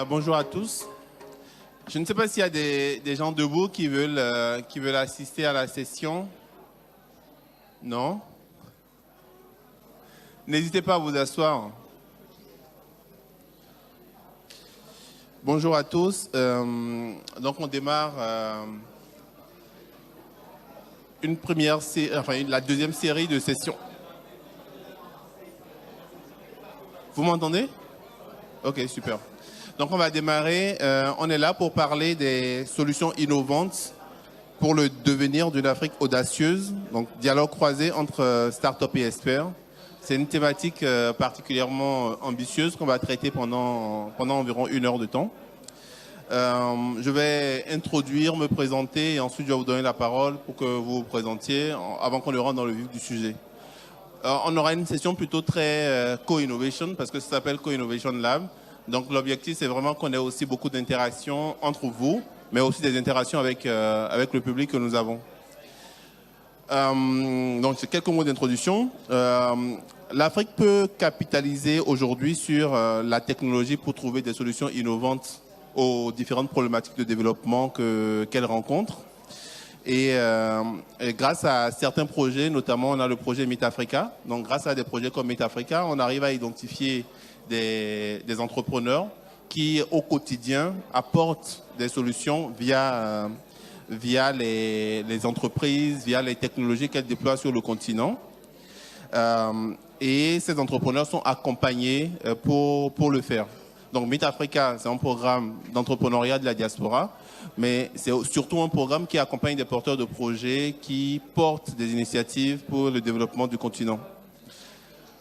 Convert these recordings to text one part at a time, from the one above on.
Bonjour à tous. Je ne sais pas s'il y a des gens debout qui veulent assister à la session. Non? N'hésitez pas à vous asseoir. Bonjour à tous. Donc on démarre la deuxième série de sessions. Vous m'entendez? Ok, super. Donc on va démarrer. On est là pour parler des solutions innovantes pour le devenir d'une Afrique audacieuse. Donc dialogue croisé entre start-up et experts. C'est une thématique particulièrement ambitieuse qu'on va traiter pendant environ 1 heure de temps. Je vais introduire, me présenter et ensuite je vais vous donner la parole pour que vous vous présentiez avant qu'on ne rentre dans le vif du sujet. On aura une session plutôt très co-innovation parce que ça s'appelle Co-Innovation Lab. Donc l'objectif c'est vraiment qu'on ait aussi beaucoup d'interactions entre vous, mais aussi des interactions avec le public que nous avons. Donc c'est quelques mots d'introduction. L'Afrique peut capitaliser aujourd'hui sur la technologie pour trouver des solutions innovantes aux différentes problématiques de développement qu'elle rencontre. Et grâce à certains projets, notamment on a le projet Meet Africa. Donc grâce à des projets comme Meet Africa, on arrive à identifier des entrepreneurs qui au quotidien apportent des solutions via les entreprises, via les technologies qu'elles déploient sur le continent. Et ces entrepreneurs sont accompagnés pour le faire. Donc Meet Africa, c'est un programme d'entrepreneuriat de la diaspora, mais c'est surtout un programme qui accompagne des porteurs de projets qui portent des initiatives pour le développement du continent.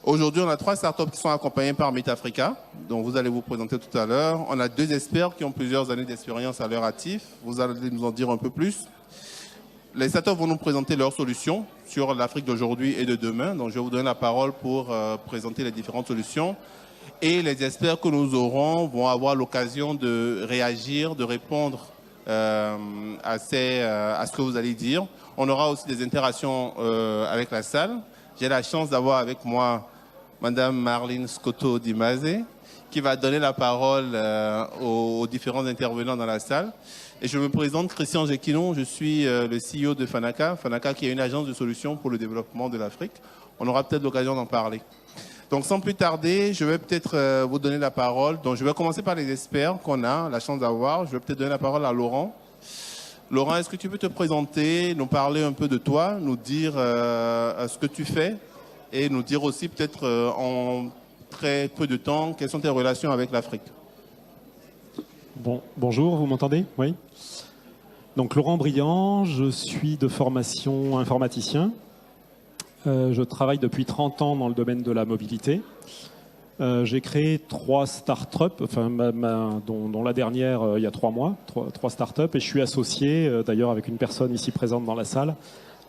Aujourd'hui, on a 3 startups qui sont accompagnées par Meet Africa, dont vous allez vous présenter tout à l'heure. On a 2 experts qui ont plusieurs années d'expérience à leur actif. Vous allez nous en dire un peu plus. Les startups vont nous présenter leurs solutions sur l'Afrique d'aujourd'hui et de demain. Donc, je vais vous donner la parole pour présenter les différentes solutions. Et les experts que nous aurons vont avoir l'occasion de réagir, de répondre à ce que vous allez dire. On aura aussi des interactions avec la salle. J'ai la chance d'avoir avec moi Madame Marlene Scotto-Dimaze, qui va donner la parole aux différents intervenants dans la salle. Et je me présente, Christian Jequinon, je suis le CEO de Fanaka. Fanaka qui est une agence de solutions pour le développement de l'Afrique. On aura peut-être l'occasion d'en parler. Donc sans plus tarder, je vais peut-être vous donner la parole. Donc je vais commencer par les experts qu'on a la chance d'avoir. Je vais peut-être donner la parole à Laurent. Laurent, est-ce que tu peux te présenter, nous parler un peu de toi, nous dire ce que tu fais et nous dire aussi peut-être en très peu de temps quelles sont tes relations avec l'Afrique? Bonjour, vous m'entendez? Oui. Donc Laurent Briand, je suis de formation informaticien. Je travaille depuis 30 ans dans le domaine de la mobilité. J'ai créé 3 startups, enfin, dont la dernière il y a 3 mois, 3 startups, et je suis associé d'ailleurs avec une personne ici présente dans la salle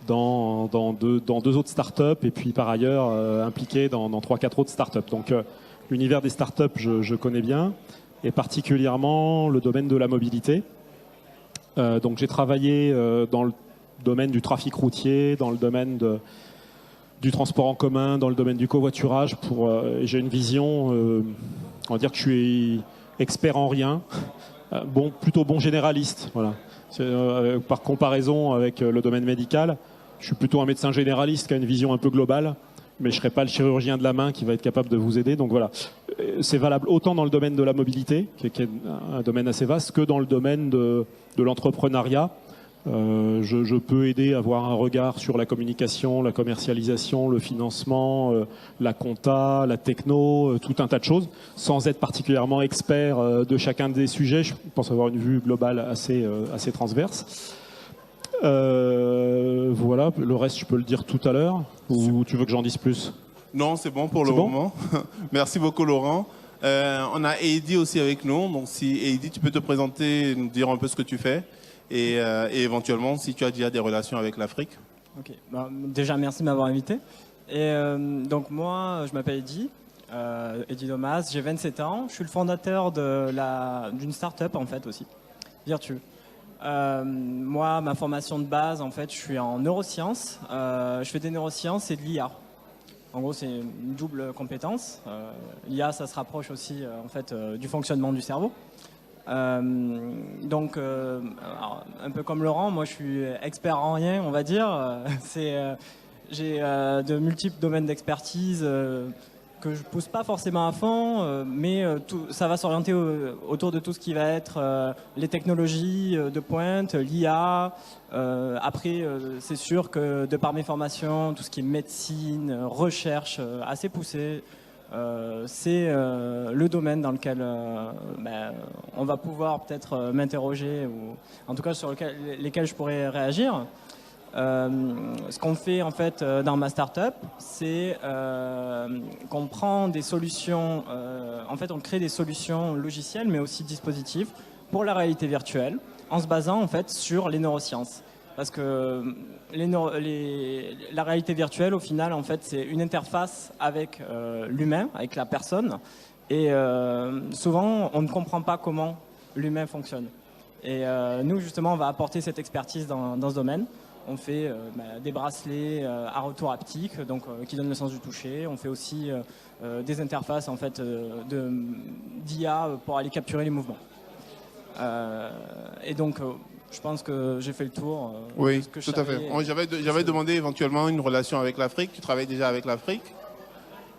dans 2 autres startups, et puis par ailleurs impliqué dans 3-4 autres startups. Donc l'univers des startups, je connais bien, et particulièrement le domaine de la mobilité. Donc j'ai travaillé dans le domaine du trafic routier, dans le domaine du transport en commun, dans le domaine du covoiturage. J'ai une vision, on va dire que je suis expert en rien, plutôt bon généraliste. Voilà. Par comparaison avec le domaine médical, je suis plutôt un médecin généraliste qui a une vision un peu globale, mais je ne serai pas le chirurgien de la main qui va être capable de vous aider. Donc voilà, c'est valable autant dans le domaine de la mobilité, qui est un domaine assez vaste, que dans le domaine de l'entrepreneuriat. Je peux aider à avoir un regard sur la communication, la commercialisation, le financement, la compta, la techno, tout un tas de choses, sans être particulièrement expert de chacun des sujets. Je pense avoir une vue globale assez transverse. Voilà, le reste je peux le dire tout à l'heure, ou tu veux que j'en dise plus? Non, c'est bon pour le moment. Merci beaucoup Laurent. On a Heidi aussi avec nous, donc si Heidi tu peux te présenter, nous dire un peu ce que tu fais. Et éventuellement, si tu as déjà des relations avec l'Afrique. Ok. Déjà, merci de m'avoir invité. Et donc moi, je m'appelle Eddy Domas, j'ai 27 ans. Je suis le fondateur d'une start-up en fait aussi, Virtue. Moi, ma formation de base, en fait, je suis en neurosciences. Je fais des neurosciences et de l'IA. En gros, c'est une double compétence. L'IA, ça se rapproche aussi en fait du fonctionnement du cerveau. Donc, alors, un peu comme Laurent, moi, je suis expert en rien, on va dire. J'ai de multiples domaines d'expertise que je pousse pas forcément à fond, mais ça va s'orienter autour de tout ce qui va être les technologies de pointe, l'IA. Après, c'est sûr que de par mes formations, tout ce qui est médecine, recherche assez poussée, c'est le domaine dans lequel on va pouvoir peut-être m'interroger, ou en tout cas sur lesquels je pourrais réagir. Ce qu'on fait en fait dans ma startup, c'est qu'on prend des solutions, en fait on crée des solutions logicielles mais aussi dispositifs pour la réalité virtuelle en se basant en fait sur les neurosciences. Parce que la réalité virtuelle au final en fait c'est une interface avec l'humain, avec la personne et souvent on ne comprend pas comment l'humain fonctionne. Et nous justement on va apporter cette expertise dans ce domaine. On fait des bracelets à retour haptique, donc qui donnent le sens du toucher. On fait aussi des interfaces en fait d'IA pour aller capturer les mouvements. Et donc, je pense que j'ai fait le tour. Oui, de ce que tout à fait. J'avais demandé éventuellement une relation avec l'Afrique. Tu travailles déjà avec l'Afrique?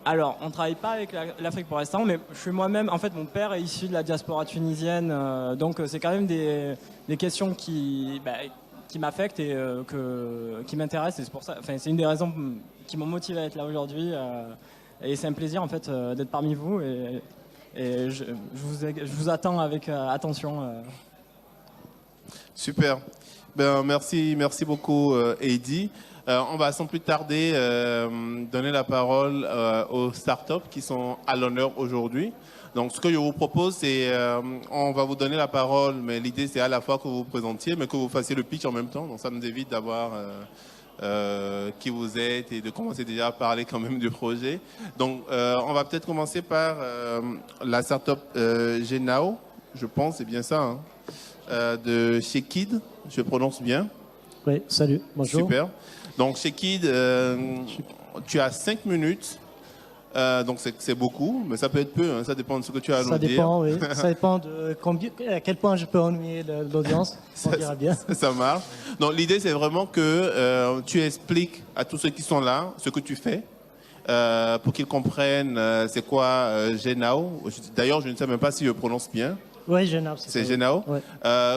Alors, on ne travaille pas avec l'Afrique pour l'instant, mais je suis moi-même, en fait, mon père est issu de la diaspora tunisienne, donc c'est quand même des questions qui m'affectent et qui m'intéressent. Et c'est pour ça, enfin, c'est une des raisons qui m'ont motivé à être là aujourd'hui. Et c'est un plaisir en fait d'être parmi vous. Et je vous attends avec attention. Super. Ben, merci beaucoup, Heidi. On va sans plus tarder donner la parole aux startups qui sont à l'honneur aujourd'hui. Donc, ce que je vous propose, c'est on va vous donner la parole, mais l'idée, c'est à la fois que vous vous présentiez, mais que vous fassiez le pitch en même temps. Donc, ça nous évite d'avoir qui vous êtes et de commencer déjà à parler quand même du projet. Donc, on va peut-être commencer par la startup Genao, je pense, c'est bien ça, hein, de chez Kid, je prononce bien. Oui, salut, bonjour. Super. Donc, chez Kid, tu as 5 minutes. Donc c'est beaucoup, mais ça peut être peu, hein, ça dépend de ce que tu as à nous dire. Ça dépend, oui. Ça dépend de à quel point je peux ennuyer l'audience, on dira bien. Ça marche. Donc l'idée c'est vraiment que tu expliques à tous ceux qui sont là ce que tu fais, pour qu'ils comprennent c'est quoi Genao. D'ailleurs je ne sais même pas si je prononce bien. Oui, Genao. C'est Genao. Ouais.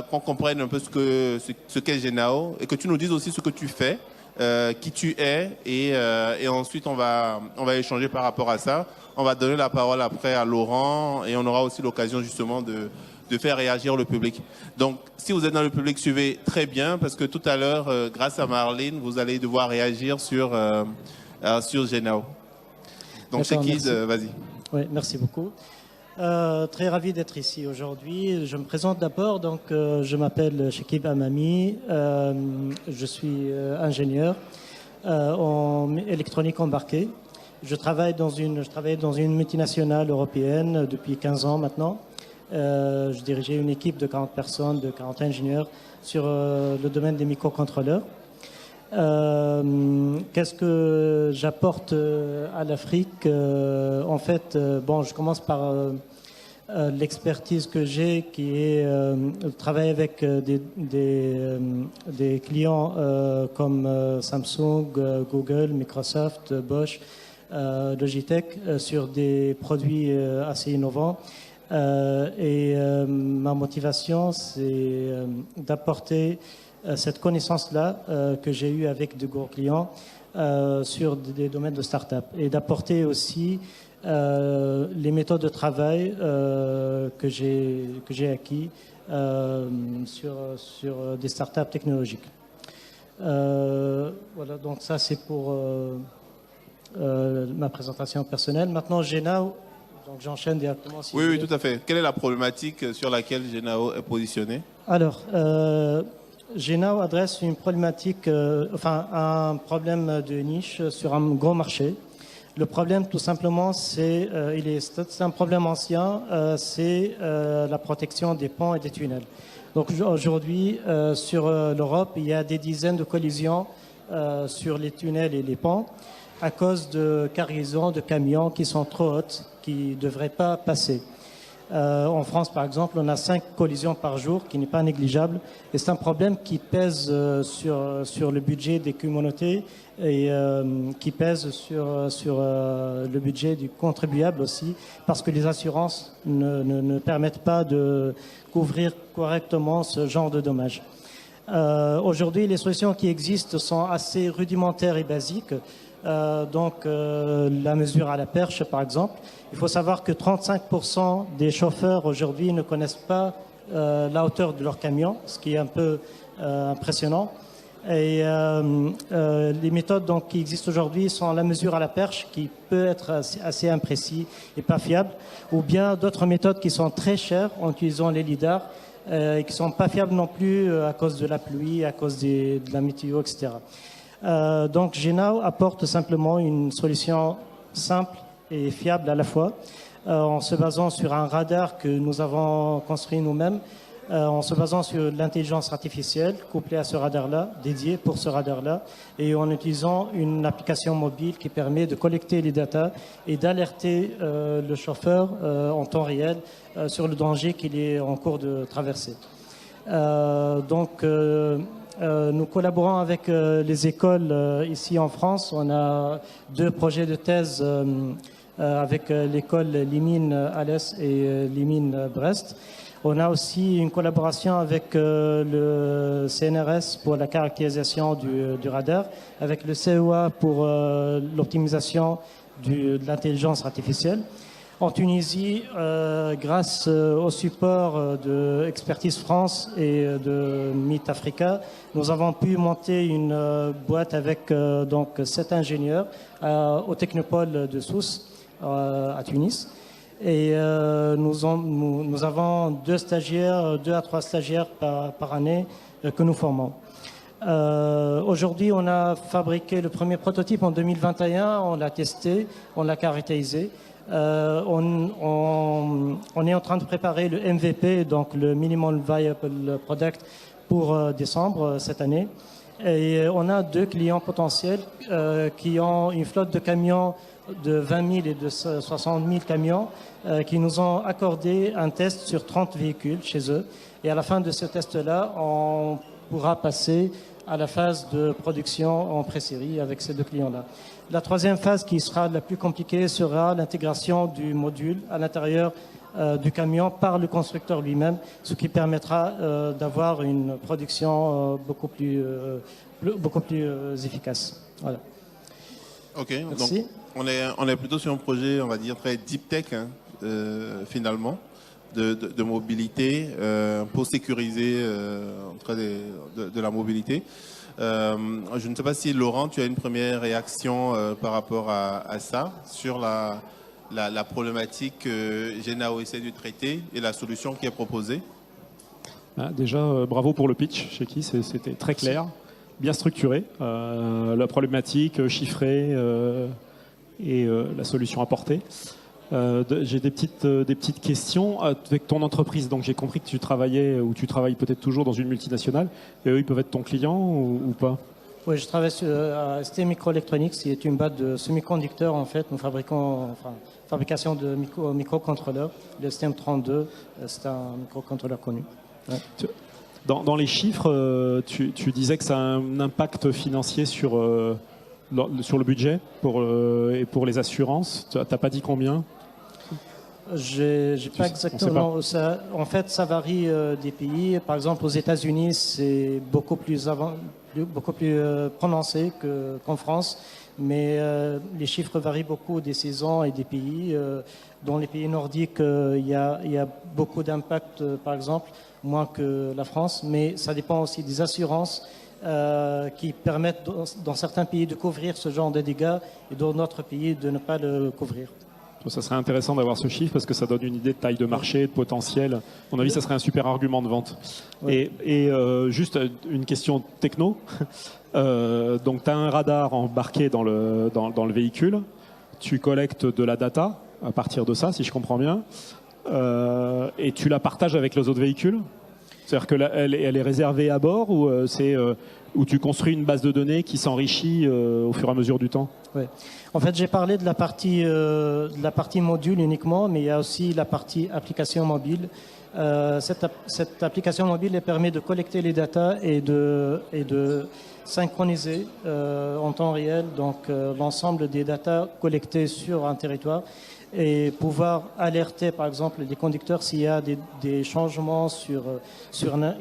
Qu'on comprenne un peu ce qu'est Genao et que tu nous dises aussi ce que tu fais. Qui tu es et ensuite on va échanger par rapport à ça. On va donner la parole après à Laurent et on aura aussi l'occasion justement de faire réagir le public. Donc si vous êtes dans le public, suivez très bien parce que tout à l'heure, grâce à Marlene, vous allez devoir réagir sur Genao. Donc chez Kid, vas-y. Oui, merci beaucoup. Très ravi d'être ici aujourd'hui. Je me présente d'abord, donc je m'appelle Chekib Amami, je suis ingénieur en électronique embarquée. Je travaille dans une multinationale européenne depuis 15 ans maintenant. Je dirigeais une équipe de 40 personnes, de 40 ingénieurs sur le domaine des microcontrôleurs. Qu'est-ce que j'apporte à l'Afrique? En fait, je commence par l'expertise que j'ai, qui est travailler avec des clients comme Samsung, Google, Microsoft, Bosch, Logitech sur des produits assez innovants. Ma motivation, c'est d'apporter cette connaissance-là que j'ai eue avec de gros clients sur des domaines de start-up et d'apporter aussi les méthodes de travail que j'ai acquis sur des start-up technologiques. Voilà, donc ça c'est pour ma présentation personnelle. Maintenant, Genao, donc j'enchaîne directement. Si oui, tout à fait. Quelle est la problématique sur laquelle Genao est positionné? Alors, Genao adresse une problématique, un problème de niche sur un gros marché. Le problème, tout simplement, c'est un problème ancien, c'est la protection des ponts et des tunnels. Donc aujourd'hui, sur l'Europe, il y a des dizaines de collisions sur les tunnels et les ponts. à cause de cargaisons de camions qui sont trop hautes, qui ne devraient pas passer. En France, par exemple, on a 5 collisions par jour, qui n'est pas négligeable. Et c'est un problème qui pèse sur le budget des communautés et qui pèse sur le budget du contribuable aussi, parce que les assurances ne permettent pas de couvrir correctement ce genre de dommages. Aujourd'hui, les solutions qui existent sont assez rudimentaires et basiques. La mesure à la perche, par exemple. Il faut savoir que 35% des chauffeurs aujourd'hui ne connaissent pas la hauteur de leur camion, ce qui est un peu impressionnant. Et les méthodes donc, qui existent aujourd'hui sont la mesure à la perche, qui peut être assez imprécis et pas fiable, ou bien d'autres méthodes qui sont très chères en utilisant les lidars et qui ne sont pas fiables non plus à cause de la pluie, à cause de la météo, etc. Donc GENAO apporte simplement une solution simple et fiable à la fois, en se basant sur un radar que nous avons construit nous-mêmes, en se basant sur l'intelligence artificielle couplée à ce radar-là, dédié pour ce radar-là, et en utilisant une application mobile qui permet de collecter les datas et d'alerter le chauffeur en temps réel sur le danger qu'il est en cours de traverser. Nous collaborons avec les écoles ici en France. On a 2 projets de thèse avec l'école Limine Alès et Limine Brest. On a aussi une collaboration avec le CNRS pour la caractérisation du radar, avec le CEA pour l'optimisation de l'intelligence artificielle. En Tunisie, grâce au support de Expertise France et de MIT Africa, nous avons pu monter une boîte avec donc 7 ingénieurs au Technopole de Sousse à Tunis. Et nous avons 2 stagiaires, 2 à 3 stagiaires par année que nous formons. Aujourd'hui, on a fabriqué le premier prototype en 2021, on l'a testé, on l'a caractérisé. On est en train de préparer le MVP, donc le Minimum Viable Product, pour décembre cette année. Et on a 2 clients potentiels qui ont une flotte de camions de 20 000 et de 60 000 camions qui nous ont accordé un test sur 30 véhicules chez eux. Et à la fin de ce test-là, on pourra passer à la phase de production en pré-série avec ces 2 clients-là. La 3e phase, qui sera la plus compliquée, sera l'intégration du module à l'intérieur du camion par le constructeur lui-même, ce qui permettra d'avoir une production beaucoup plus efficace. Voilà. Ok, merci. Donc on est plutôt sur un projet, on va dire, très deep tech, hein, finalement, de mobilité pour sécuriser de la mobilité. Je ne sais pas si, Laurent, tu as une première réaction par rapport à ça, sur la problématique que GENAO essaie de traiter et la solution qui est proposée. Déjà, bravo pour le pitch, chez qui c'était très clair, bien structuré, la problématique chiffrée et la solution apportée. J'ai des petites questions avec ton entreprise. Donc j'ai compris que tu travaillais ou tu travailles peut-être toujours dans une multinationale. Et eux, ils peuvent être ton client ou pas? Oui, je travaille à ST Microelectronics, qui est une boîte de semi-conducteurs. En fait, nous fabriquons fabrication de microcontrôleurs. Le STM32, c'est un microcontrôleur connu. Ouais. Dans les chiffres, tu disais que ça a un impact financier sur le budget et pour les assurances. Tu n'as pas dit combien? J'ai pas exactement. Ça, en fait, ça varie des pays. Par exemple, aux États-Unis, c'est beaucoup plus prononcé qu'en France. Mais les chiffres varient beaucoup des saisons et des pays. Dans les pays nordiques, il y a beaucoup d'impact, par exemple, moins que la France. Mais ça dépend aussi des assurances qui permettent, dans certains pays, de couvrir ce genre de dégâts et dans d'autres pays, de ne pas le couvrir. Ça serait intéressant d'avoir ce chiffre parce que ça donne une idée de taille de marché, de potentiel. À mon avis, ça serait un super argument de vente. Oui. Et juste une question techno. Donc, tu as un radar embarqué dans le véhicule. Tu collectes de la data à partir de ça, si je comprends bien. Et tu la partages avec les autres véhicules? C'est-à-dire qu'elle elle est réservée à bord ou où tu construis une base de données qui s'enrichit au fur et à mesure du temps? Ouais. En fait, j'ai parlé de la partie module uniquement, mais il y a aussi la partie application mobile. Cette application mobile elle permet de collecter les datas et de synchroniser en temps réel donc l'ensemble des datas collectées sur un territoire et pouvoir alerter par exemple les conducteurs s'il y a des changements sur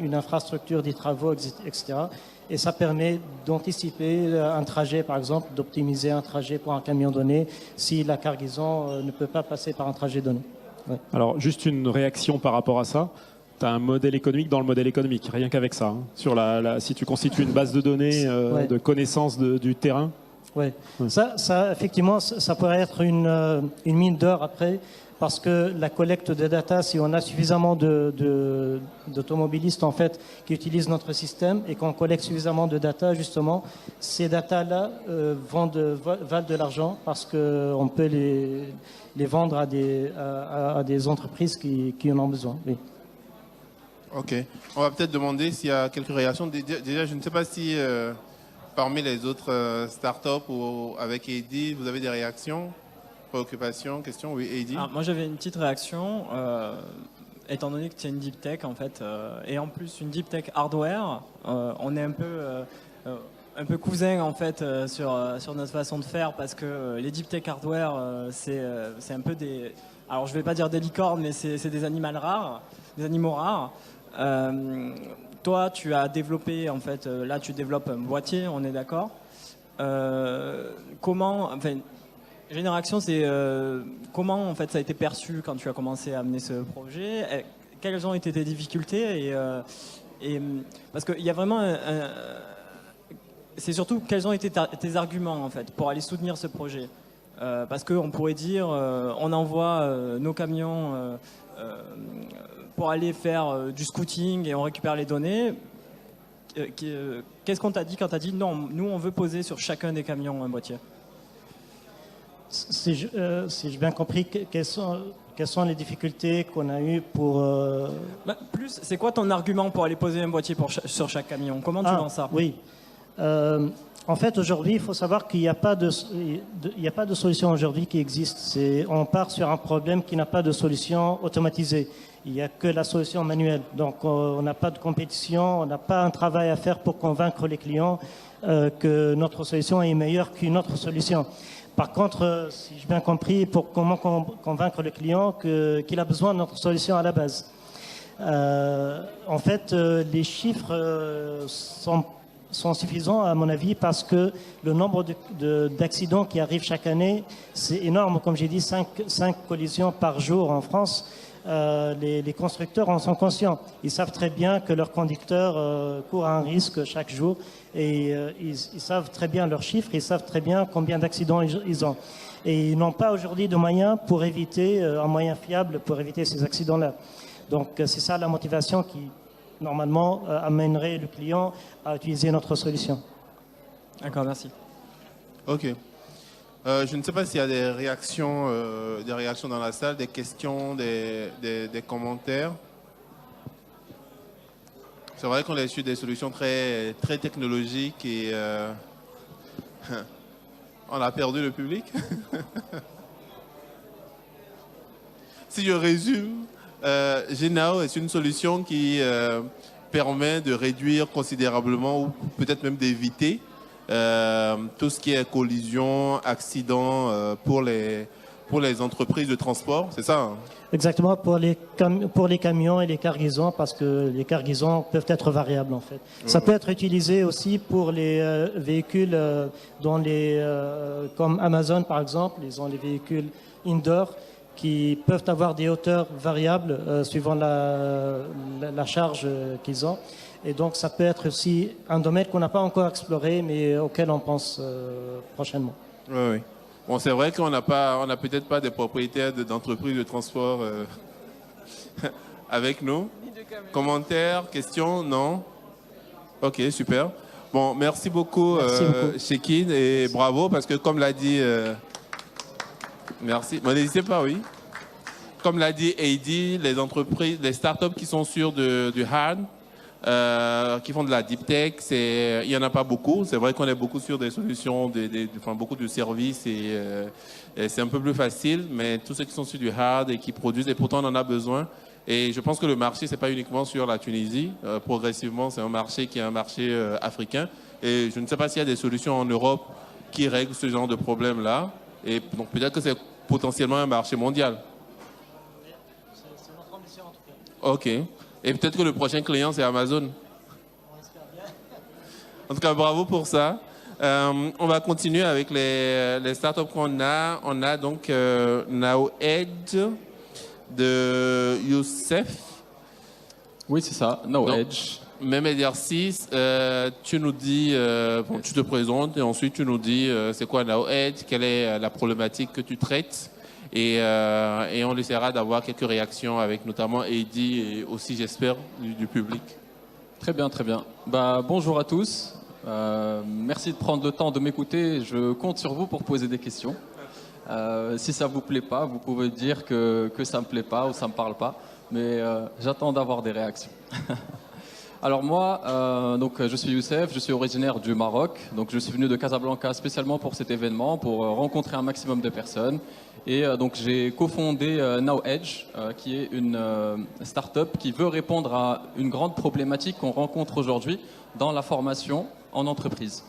une infrastructure, des travaux, etc. Et ça permet d'anticiper un trajet, par exemple, d'optimiser un trajet pour un camion donné si la cargaison ne peut pas passer par un trajet donné. Ouais. Alors, juste une réaction par rapport à ça. Tu as un modèle économique dans le modèle économique, rien qu'avec ça. Hein. Sur si tu constitues une base de données ouais. de connaissance du terrain. Oui, ouais. Ça, effectivement, ça pourrait être une mine d'or après, parce que la collecte de data, si on a suffisamment d'automobilistes en fait qui utilisent notre système et qu'on collecte suffisamment de data, justement, ces data-là valent de l'argent parce qu'on peut les vendre à des entreprises qui en ont besoin. Oui. Ok. On va peut-être demander s'il y a quelques réactions. Déjà, je ne sais pas si parmi les autres startups ou avec Heidi, vous avez des réactions, préoccupations, questions. Oui, Heidi. Moi, j'avais une petite réaction. Étant donné que c'est une deep tech, en fait, et en plus une deep tech hardware, on est un peu cousins en fait sur notre façon de faire parce que les deep tech hardware, c'est un peu des. Alors, je vais pas dire des licornes, mais c'est des animaux rares. Toi, tu as développé, en fait, là, tu développes un boîtier, on est d'accord. Génération, c'est comment, en fait, ça a été perçu quand tu as commencé à amener ce projet. Quelles ont été tes difficultés et parce qu'il y a vraiment c'est surtout quels ont été tes arguments, en fait, pour aller soutenir ce projet. Parce qu'on pourrait dire, on envoie nos camions pour aller faire du scouting et on récupère les données. Qu'est-ce qu'on t'a dit quand t'as dit non, nous on veut poser sur chacun des camions un boîtier? Si j'ai bien compris, quelles sont les difficultés qu'on a eues pour... Plus, c'est quoi ton argument pour aller poser un boîtier sur chaque camion? Comment tu lances ça? Oui. En fait, aujourd'hui, il faut savoir qu'il n'y a pas de solution aujourd'hui qui existe. On part sur un problème qui n'a pas de solution automatisée. Il n'y a que la solution manuelle. Donc, on n'a pas de compétition, on n'a pas un travail à faire pour convaincre les clients que notre solution est meilleure qu'une autre solution. Par contre, si j'ai bien compris, comment convaincre le client qu'il a besoin de notre solution à la base. En fait, les chiffres sont suffisants à mon avis parce que le nombre d'accidents qui arrivent chaque année, c'est énorme. Comme j'ai dit, 5 collisions par jour en France. Les constructeurs en sont conscients. Ils savent très bien que leurs conducteurs courent un risque chaque jour et ils savent très bien leurs chiffres, ils savent très bien combien d'accidents ils ont. Et ils n'ont pas aujourd'hui de moyens pour éviter, un moyen fiable pour éviter ces accidents-là. Donc c'est ça la motivation qui, normalement, amènerait le client à utiliser notre solution. D'accord, merci. Ok. Je ne sais pas s'il y a des réactions dans la salle, des questions, des commentaires. C'est vrai qu'on a su des solutions très, très technologiques et on a perdu le public. Si je résume, GNAO est une solution qui permet de réduire considérablement ou peut-être même d'éviter tout ce qui est collision, accident pour les entreprises de transport, c'est ça, hein? Exactement, pour les camions et les cargaisons, parce que les cargaisons peuvent être variables en fait. Ça peut être utilisé aussi pour les véhicules comme Amazon par exemple, ils ont les véhicules indoor qui peuvent avoir des hauteurs variables suivant la charge qu'ils ont. Et donc, ça peut être aussi un domaine qu'on n'a pas encore exploré, mais auquel on pense prochainement. Oui, oui. Bon, c'est vrai qu'on n'a peut-être pas des propriétaires d'entreprises de transport avec nous. Commentaires, questions? Non? Ok, super. Bon, merci beaucoup, Shekin, et bravo, parce que comme l'a dit... merci. Bon, n'hésitez pas, oui. Comme l'a dit Heidi, les entreprises, les startups qui sont sur du hard, qui font de la deep tech. Il n'y en a pas beaucoup. C'est vrai qu'on est beaucoup sur des solutions, enfin, beaucoup de services et c'est un peu plus facile. Mais tous ceux qui sont sur du hard et qui produisent, et pourtant on en a besoin. Et je pense que le marché, c'est pas uniquement sur la Tunisie. Progressivement, c'est un marché qui est un marché africain. Et je ne sais pas s'il y a des solutions en Europe qui règlent ce genre de problème-là. Et donc peut-être que c'est potentiellement un marché mondial. C'est notre ambition en tout cas. Ok. Et peut-être que le prochain client, c'est Amazon. En tout cas, bravo pour ça. On va continuer avec les startups qu'on a. On a donc Now Edge de Youssef. Oui, c'est ça, Now Donc, Edge. Même exercice, tu nous dis, bon, tu te présentes et ensuite tu nous dis c'est quoi Now Edge, quelle est la problématique que tu traites et on essaiera d'avoir quelques réactions avec notamment Heidi et aussi j'espère du public. Très bien, très bien. Bonjour à tous. Merci de prendre le temps de m'écouter. Je compte sur vous pour poser des questions. Si ça vous plaît pas, vous pouvez dire que ça me plaît pas ou ça me parle pas. Mais j'attends d'avoir des réactions. Alors moi, donc je suis Youssef, je suis originaire du Maroc. Donc je suis venu de Casablanca spécialement pour cet événement, pour rencontrer un maximum de personnes. Et donc j'ai cofondé Now Edge, qui est une start-up qui veut répondre à une grande problématique qu'on rencontre aujourd'hui dans la formation en entreprise.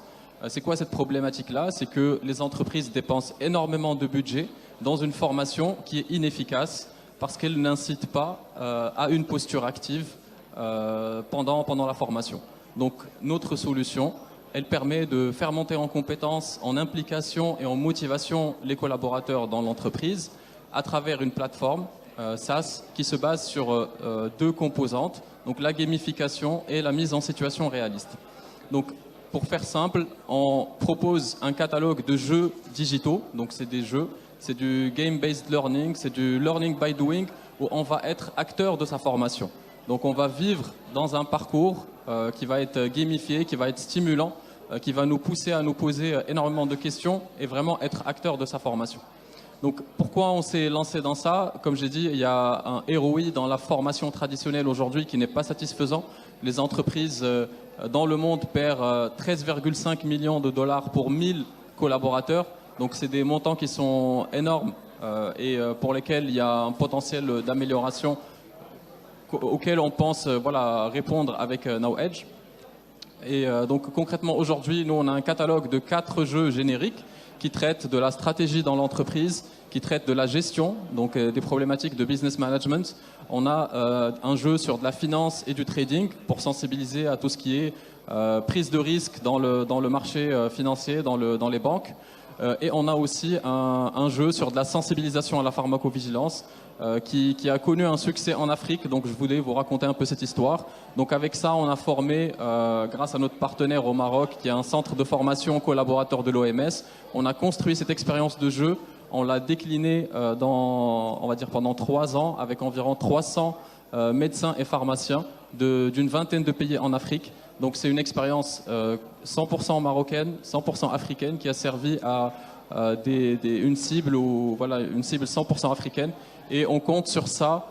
C'est quoi cette problématique-là? C'est que les entreprises dépensent énormément de budget dans une formation qui est inefficace parce qu'elle n'incite pas à une posture active pendant la formation. Donc notre solution, elle permet de faire monter en compétences, en implication et en motivation les collaborateurs dans l'entreprise à travers une plateforme SaaS qui se base sur deux composantes, donc la gamification et la mise en situation réaliste. Donc pour faire simple, on propose un catalogue de jeux digitaux, donc c'est des jeux, c'est du game-based learning, c'est du learning by doing, où on va être acteur de sa formation. Donc on va vivre dans un parcours qui va être gamifié, qui va être stimulant, qui va nous pousser à nous poser énormément de questions et vraiment être acteur de sa formation. Donc pourquoi on s'est lancé dans ça? Comme j'ai dit, il y a un ROI dans la formation traditionnelle aujourd'hui qui n'est pas satisfaisant. Les entreprises dans le monde perdent 13,5 millions de dollars pour 1000 collaborateurs. Donc c'est des montants qui sont énormes et pour lesquels il y a un potentiel d'amélioration auquel on pense répondre avec Now Edge. Et donc concrètement aujourd'hui, nous on a un catalogue de 4 jeux génériques qui traitent de la stratégie dans l'entreprise, qui traitent de la gestion, donc des problématiques de business management. On a un jeu sur de la finance et du trading pour sensibiliser à tout ce qui est prise de risque dans le marché financier, dans les banques. Et on a aussi un jeu sur de la sensibilisation à la pharmacovigilance qui a connu un succès en Afrique. Donc je voulais vous raconter un peu cette histoire. Donc avec ça, on a formé, grâce à notre partenaire au Maroc, qui est un centre de formation collaborateur de l'OMS, on a construit cette expérience de jeu. On l'a déclinée pendant 3 ans avec environ 300 médecins et pharmaciens d'une vingtaine de pays en Afrique. Donc c'est une expérience 100% marocaine, 100% africaine qui a servi à une cible 100% africaine. Et on compte sur ça,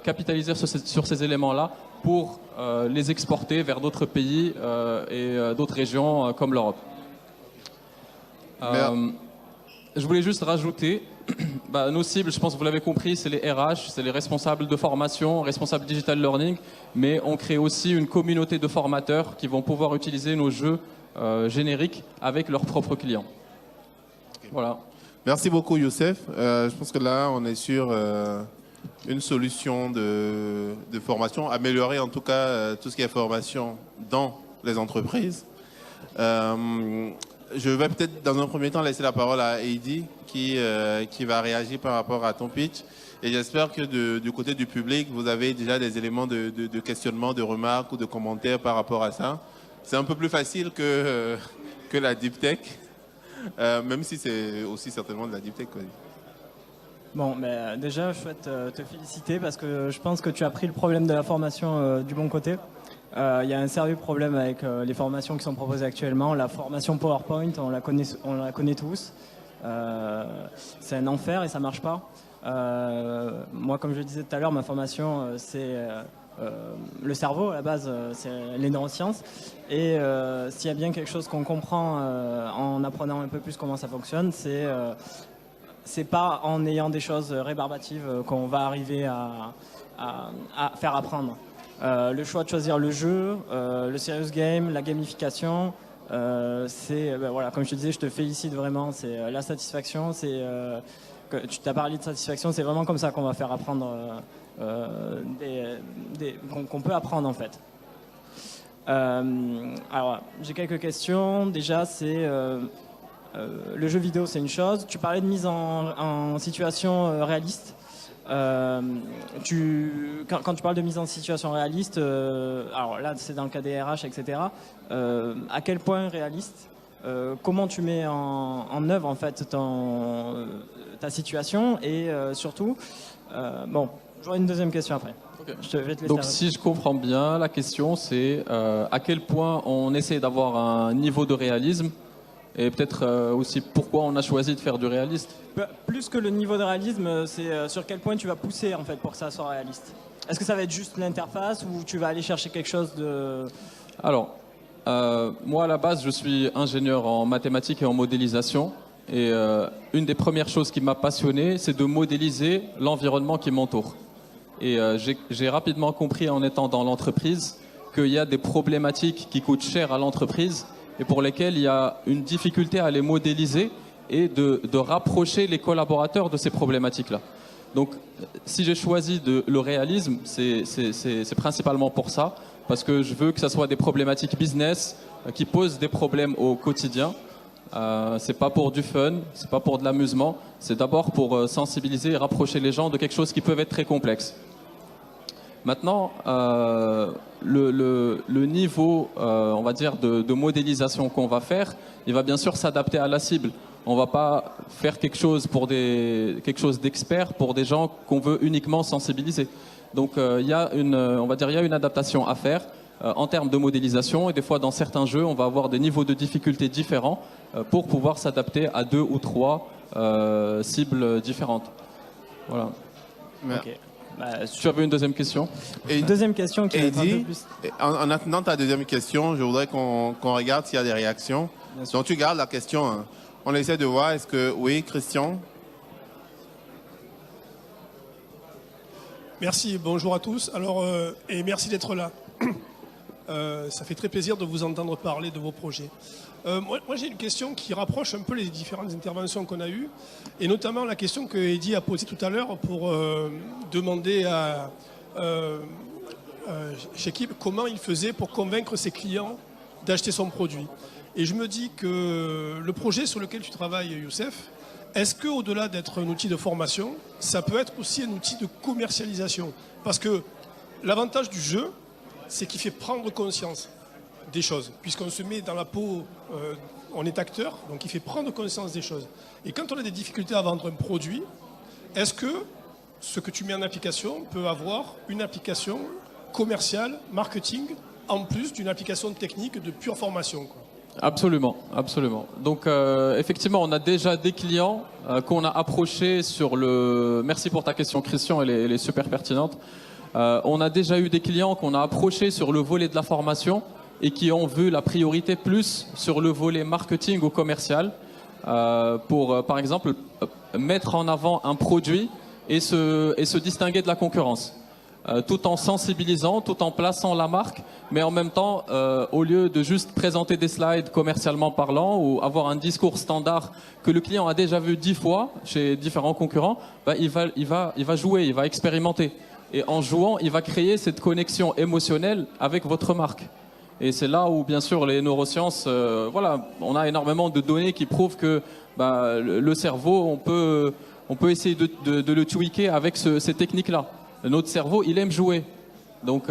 capitaliser sur ces éléments-là pour les exporter vers d'autres pays et d'autres régions comme l'Europe. Je voulais juste rajouter, nos cibles, je pense que vous l'avez compris, c'est les RH, c'est les responsables de formation, responsables digital learning, mais on crée aussi une communauté de formateurs qui vont pouvoir utiliser nos jeux génériques avec leurs propres clients. Okay. Voilà. Merci beaucoup Youssef. Je pense que là on est sur une solution de formation, améliorer en tout cas tout ce qui est formation dans les entreprises. Je vais peut-être dans un premier temps laisser la parole à Heidi qui va réagir par rapport à ton pitch. Et j'espère que du côté du public, vous avez déjà des éléments de questionnement, de remarques ou de commentaires par rapport à ça. C'est un peu plus facile que la deep tech, même si c'est aussi certainement de la deep tech. Bon, mais déjà, je souhaite te féliciter parce que je pense que tu as pris le problème de la formation du bon côté. Il y a un sérieux problème avec les formations qui sont proposées actuellement. La formation PowerPoint, on la connaît tous. C'est un enfer et ça marche pas. Moi, comme je le disais tout à l'heure, ma formation, c'est le cerveau, à la base, c'est les neurosciences. Et s'il y a bien quelque chose qu'on comprend en apprenant un peu plus comment ça fonctionne, c'est pas en ayant des choses rébarbatives qu'on va arriver à faire apprendre. Le choix de choisir le jeu, le serious game, la gamification, voilà, comme je te disais, je te félicite vraiment. C'est la satisfaction, tu t'as parlé de satisfaction, c'est vraiment comme ça qu'on va faire apprendre, qu'on peut apprendre en fait. Alors, j'ai quelques questions. Déjà, le jeu vidéo, c'est une chose. Tu parlais de mise en situation réaliste. Quand tu parles de mise en situation réaliste, alors là, c'est dans le cas des RH, etc. À quel point réaliste? Comment tu mets en œuvre en fait ta situation et surtout, bon, j'aurai une deuxième question après. Okay. Je vais te laisser. Donc si je comprends bien, la question c'est à quel point on essaie d'avoir un niveau de réalisme et peut-être aussi pourquoi on a choisi de faire du réaliste. Plus que le niveau de réalisme, c'est sur quel point tu vas pousser en fait pour que ça soit réaliste. Est-ce que ça va être juste l'interface ou tu vas aller chercher quelque chose de... Alors, moi à la base je suis ingénieur en mathématiques et en modélisation et une des premières choses qui m'a passionné c'est de modéliser l'environnement qui m'entoure. Et j'ai rapidement compris en étant dans l'entreprise qu'il y a des problématiques qui coûtent cher à l'entreprise et pour lesquelles il y a une difficulté à les modéliser et de rapprocher les collaborateurs de ces problématiques-là. Donc, si j'ai choisi le réalisme, c'est principalement pour ça, parce que je veux que ça soit des problématiques business qui posent des problèmes au quotidien. C'est pas pour du fun, c'est pas pour de l'amusement, c'est d'abord pour sensibiliser et rapprocher les gens de quelque chose qui peut être très complexe. Maintenant, le niveau, on va dire, de modélisation qu'on va faire, il va bien sûr s'adapter à la cible. On va pas faire quelque chose d'expert pour des gens qu'on veut uniquement sensibiliser. Donc, il y a une adaptation à faire en termes de modélisation et des fois dans certains jeux, on va avoir des niveaux de difficulté différents pour pouvoir s'adapter à 2 ou 3 cibles différentes. Voilà. Okay. Tu avais une deuxième question? Deuxième question qui est un peu plus... En attendant ta deuxième question, je voudrais qu'on regarde s'il y a des réactions. Donc tu gardes la question. Hein. On essaie de voir, est-ce que... Oui, Christian? Merci, bonjour à tous. Alors, et merci d'être là. Ça fait très plaisir de vous entendre parler de vos projets. Moi j'ai une question qui rapproche un peu les différentes interventions qu'on a eues, et notamment la question que Eddy a posée tout à l'heure pour demander à Shekib comment il faisait pour convaincre ses clients d'acheter son produit. Et je me dis que le projet sur lequel tu travailles, Youssef, est-ce qu'au-delà d'être un outil de formation, ça peut être aussi un outil de commercialisation? Parce que l'avantage du jeu, c'est qu'il fait prendre conscience des choses, puisqu'on se met dans la peau, on est acteur, donc il fait prendre conscience des choses. Et quand on a des difficultés à vendre un produit, est-ce que ce que tu mets en application peut avoir une application commerciale, marketing, en plus d'une application technique de pure formation, quoi? Absolument, absolument. Donc effectivement, on a déjà des clients qu'on a approchés sur le... Merci pour ta question, Christian, elle est super pertinente. On a déjà eu des clients qu'on a approchés sur le volet de la formation et qui ont vu la priorité plus sur le volet marketing ou commercial pour, par exemple, mettre en avant un produit et se distinguer de la concurrence. Tout en sensibilisant, tout en plaçant la marque, mais en même temps, au lieu de juste présenter des slides commercialement parlant ou avoir un discours standard que le client a déjà vu 10 fois chez différents concurrents, il va jouer, il va expérimenter. Et en jouant, il va créer cette connexion émotionnelle avec votre marque. Et c'est là où, bien sûr, les neurosciences, on a énormément de données qui prouvent que le cerveau, on peut essayer de le tweaker avec ces techniques-là. Notre cerveau, il aime jouer. Donc,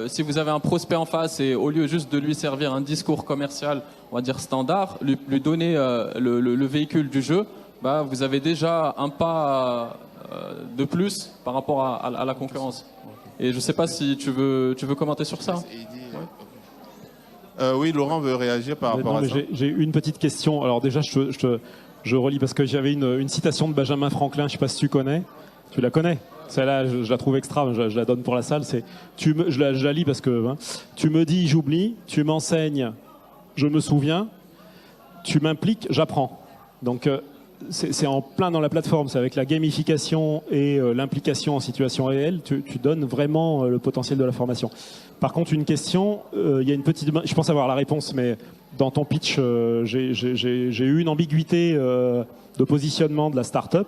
si vous avez un prospect en face et au lieu juste de lui servir un discours commercial, on va dire standard, lui donner le véhicule du jeu, vous avez déjà un pas de plus par rapport à la concurrence. Et je ne sais pas si tu veux commenter sur ça. Oui, Laurent veut réagir par rapport à ça. J'ai une petite question. Alors déjà, je relis parce que j'avais une citation de Benjamin Franklin, je ne sais pas si tu connais. Tu la connais? Celle-là, je la trouve extra, je la donne pour la salle. Je la lis parce que tu me dis, j'oublie, tu m'enseignes, je me souviens, tu m'impliques, j'apprends. Donc c'est en plein dans la plateforme, c'est avec la gamification et l'implication en situation réelle, tu donnes vraiment le potentiel de la formation. Par contre, une question, il y a une petite, je pense avoir la réponse, mais dans ton pitch, j'ai eu une ambiguïté de positionnement de la start-up.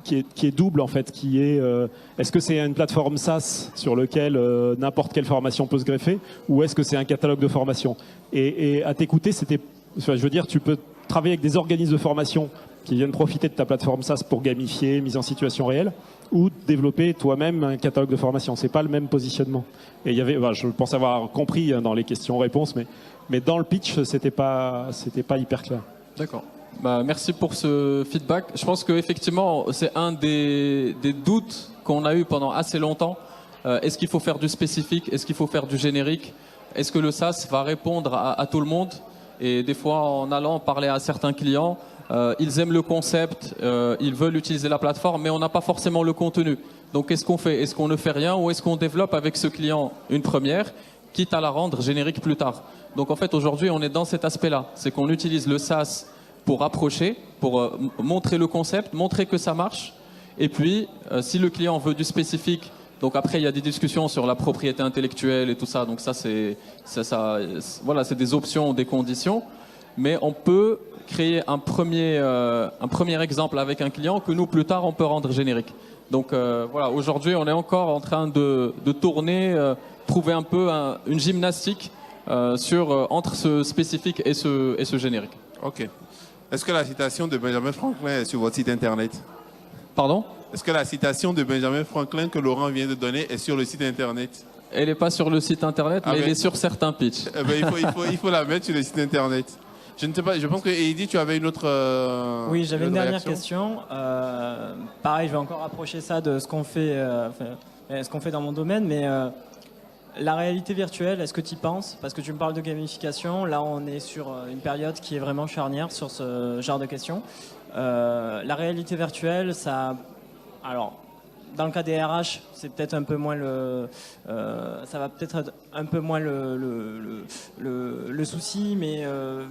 Qui est double en fait, est-ce que c'est une plateforme SaaS sur lequel n'importe quelle formation peut se greffer, ou est-ce que c'est un catalogue de formation? Et à t'écouter, je veux dire, tu peux travailler avec des organismes de formation qui viennent profiter de ta plateforme SaaS pour gamifier, mise en situation réelle, ou développer toi-même un catalogue de formation. C'est pas le même positionnement. Et il y avait, je pense avoir compris dans les questions-réponses, mais dans le pitch, c'était pas hyper clair. D'accord. Merci pour ce feedback. Je pense qu'effectivement, c'est un des doutes qu'on a eu pendant assez longtemps. Est-ce qu'il faut faire du spécifique? Est-ce qu'il faut faire du générique? Est-ce que le SaaS va répondre à tout le monde? Et des fois, en allant parler à certains clients, ils aiment le concept, ils veulent utiliser la plateforme, mais on n'a pas forcément le contenu. Donc, qu'est-ce qu'on fait? Est-ce qu'on ne fait rien, ou est-ce qu'on développe avec ce client une première, quitte à la rendre générique plus tard? Donc, en fait, aujourd'hui, on est dans cet aspect-là. C'est qu'on utilise le SaaS pour approcher, pour montrer le concept, montrer que ça marche. Et puis, si le client veut du spécifique, donc après, il y a des discussions sur la propriété intellectuelle et tout ça. Donc voilà, c'est des options, des conditions. Mais on peut créer un premier exemple avec un client que nous, plus tard, on peut rendre générique. Donc voilà, aujourd'hui, on est encore en train de tourner, trouver un peu une gymnastique entre ce spécifique et ce générique. Ok. Est-ce que la citation de Benjamin Franklin est sur votre site internet? Pardon? Est-ce que la citation de Benjamin Franklin que Laurent vient de donner est sur le site internet? Elle n'est pas sur le site internet, mais elle est sur certains pitchs. Il faut la mettre sur le site internet. Je ne sais pas, je pense que Eddy, tu avais une autre. Oui, j'avais une dernière question. Pareil, je vais encore rapprocher ça de ce qu'on fait dans mon domaine, mais la réalité virtuelle, est-ce que tu y penses? Parce que tu me parles de gamification. Là, on est sur une période qui est vraiment charnière sur ce genre de questions. La réalité virtuelle, alors, dans le cas des RH, c'est peut-être un peu moins ça va peut-être être un peu moins le souci, mais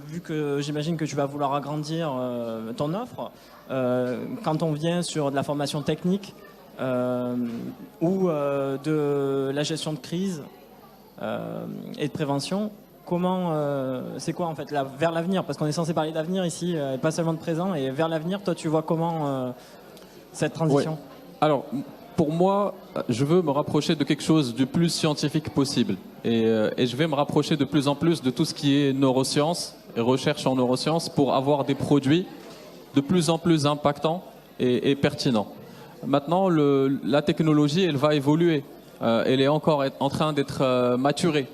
vu que j'imagine que tu vas vouloir agrandir ton offre, quand on vient sur de la formation technique, ou de la gestion de crise et de prévention, c'est quoi en fait vers l'avenir? Parce qu'on est censé parler d'avenir ici, et pas seulement de présent. Et vers l'avenir, toi, tu vois comment cette transition? Ouais. Alors, pour moi, je veux me rapprocher de quelque chose du plus scientifique possible. Et je vais me rapprocher de plus en plus de tout ce qui est neurosciences et recherche en neurosciences pour avoir des produits de plus en plus impactants et pertinents. Maintenant, la technologie, elle va évoluer. Elle est encore en train d'être maturée.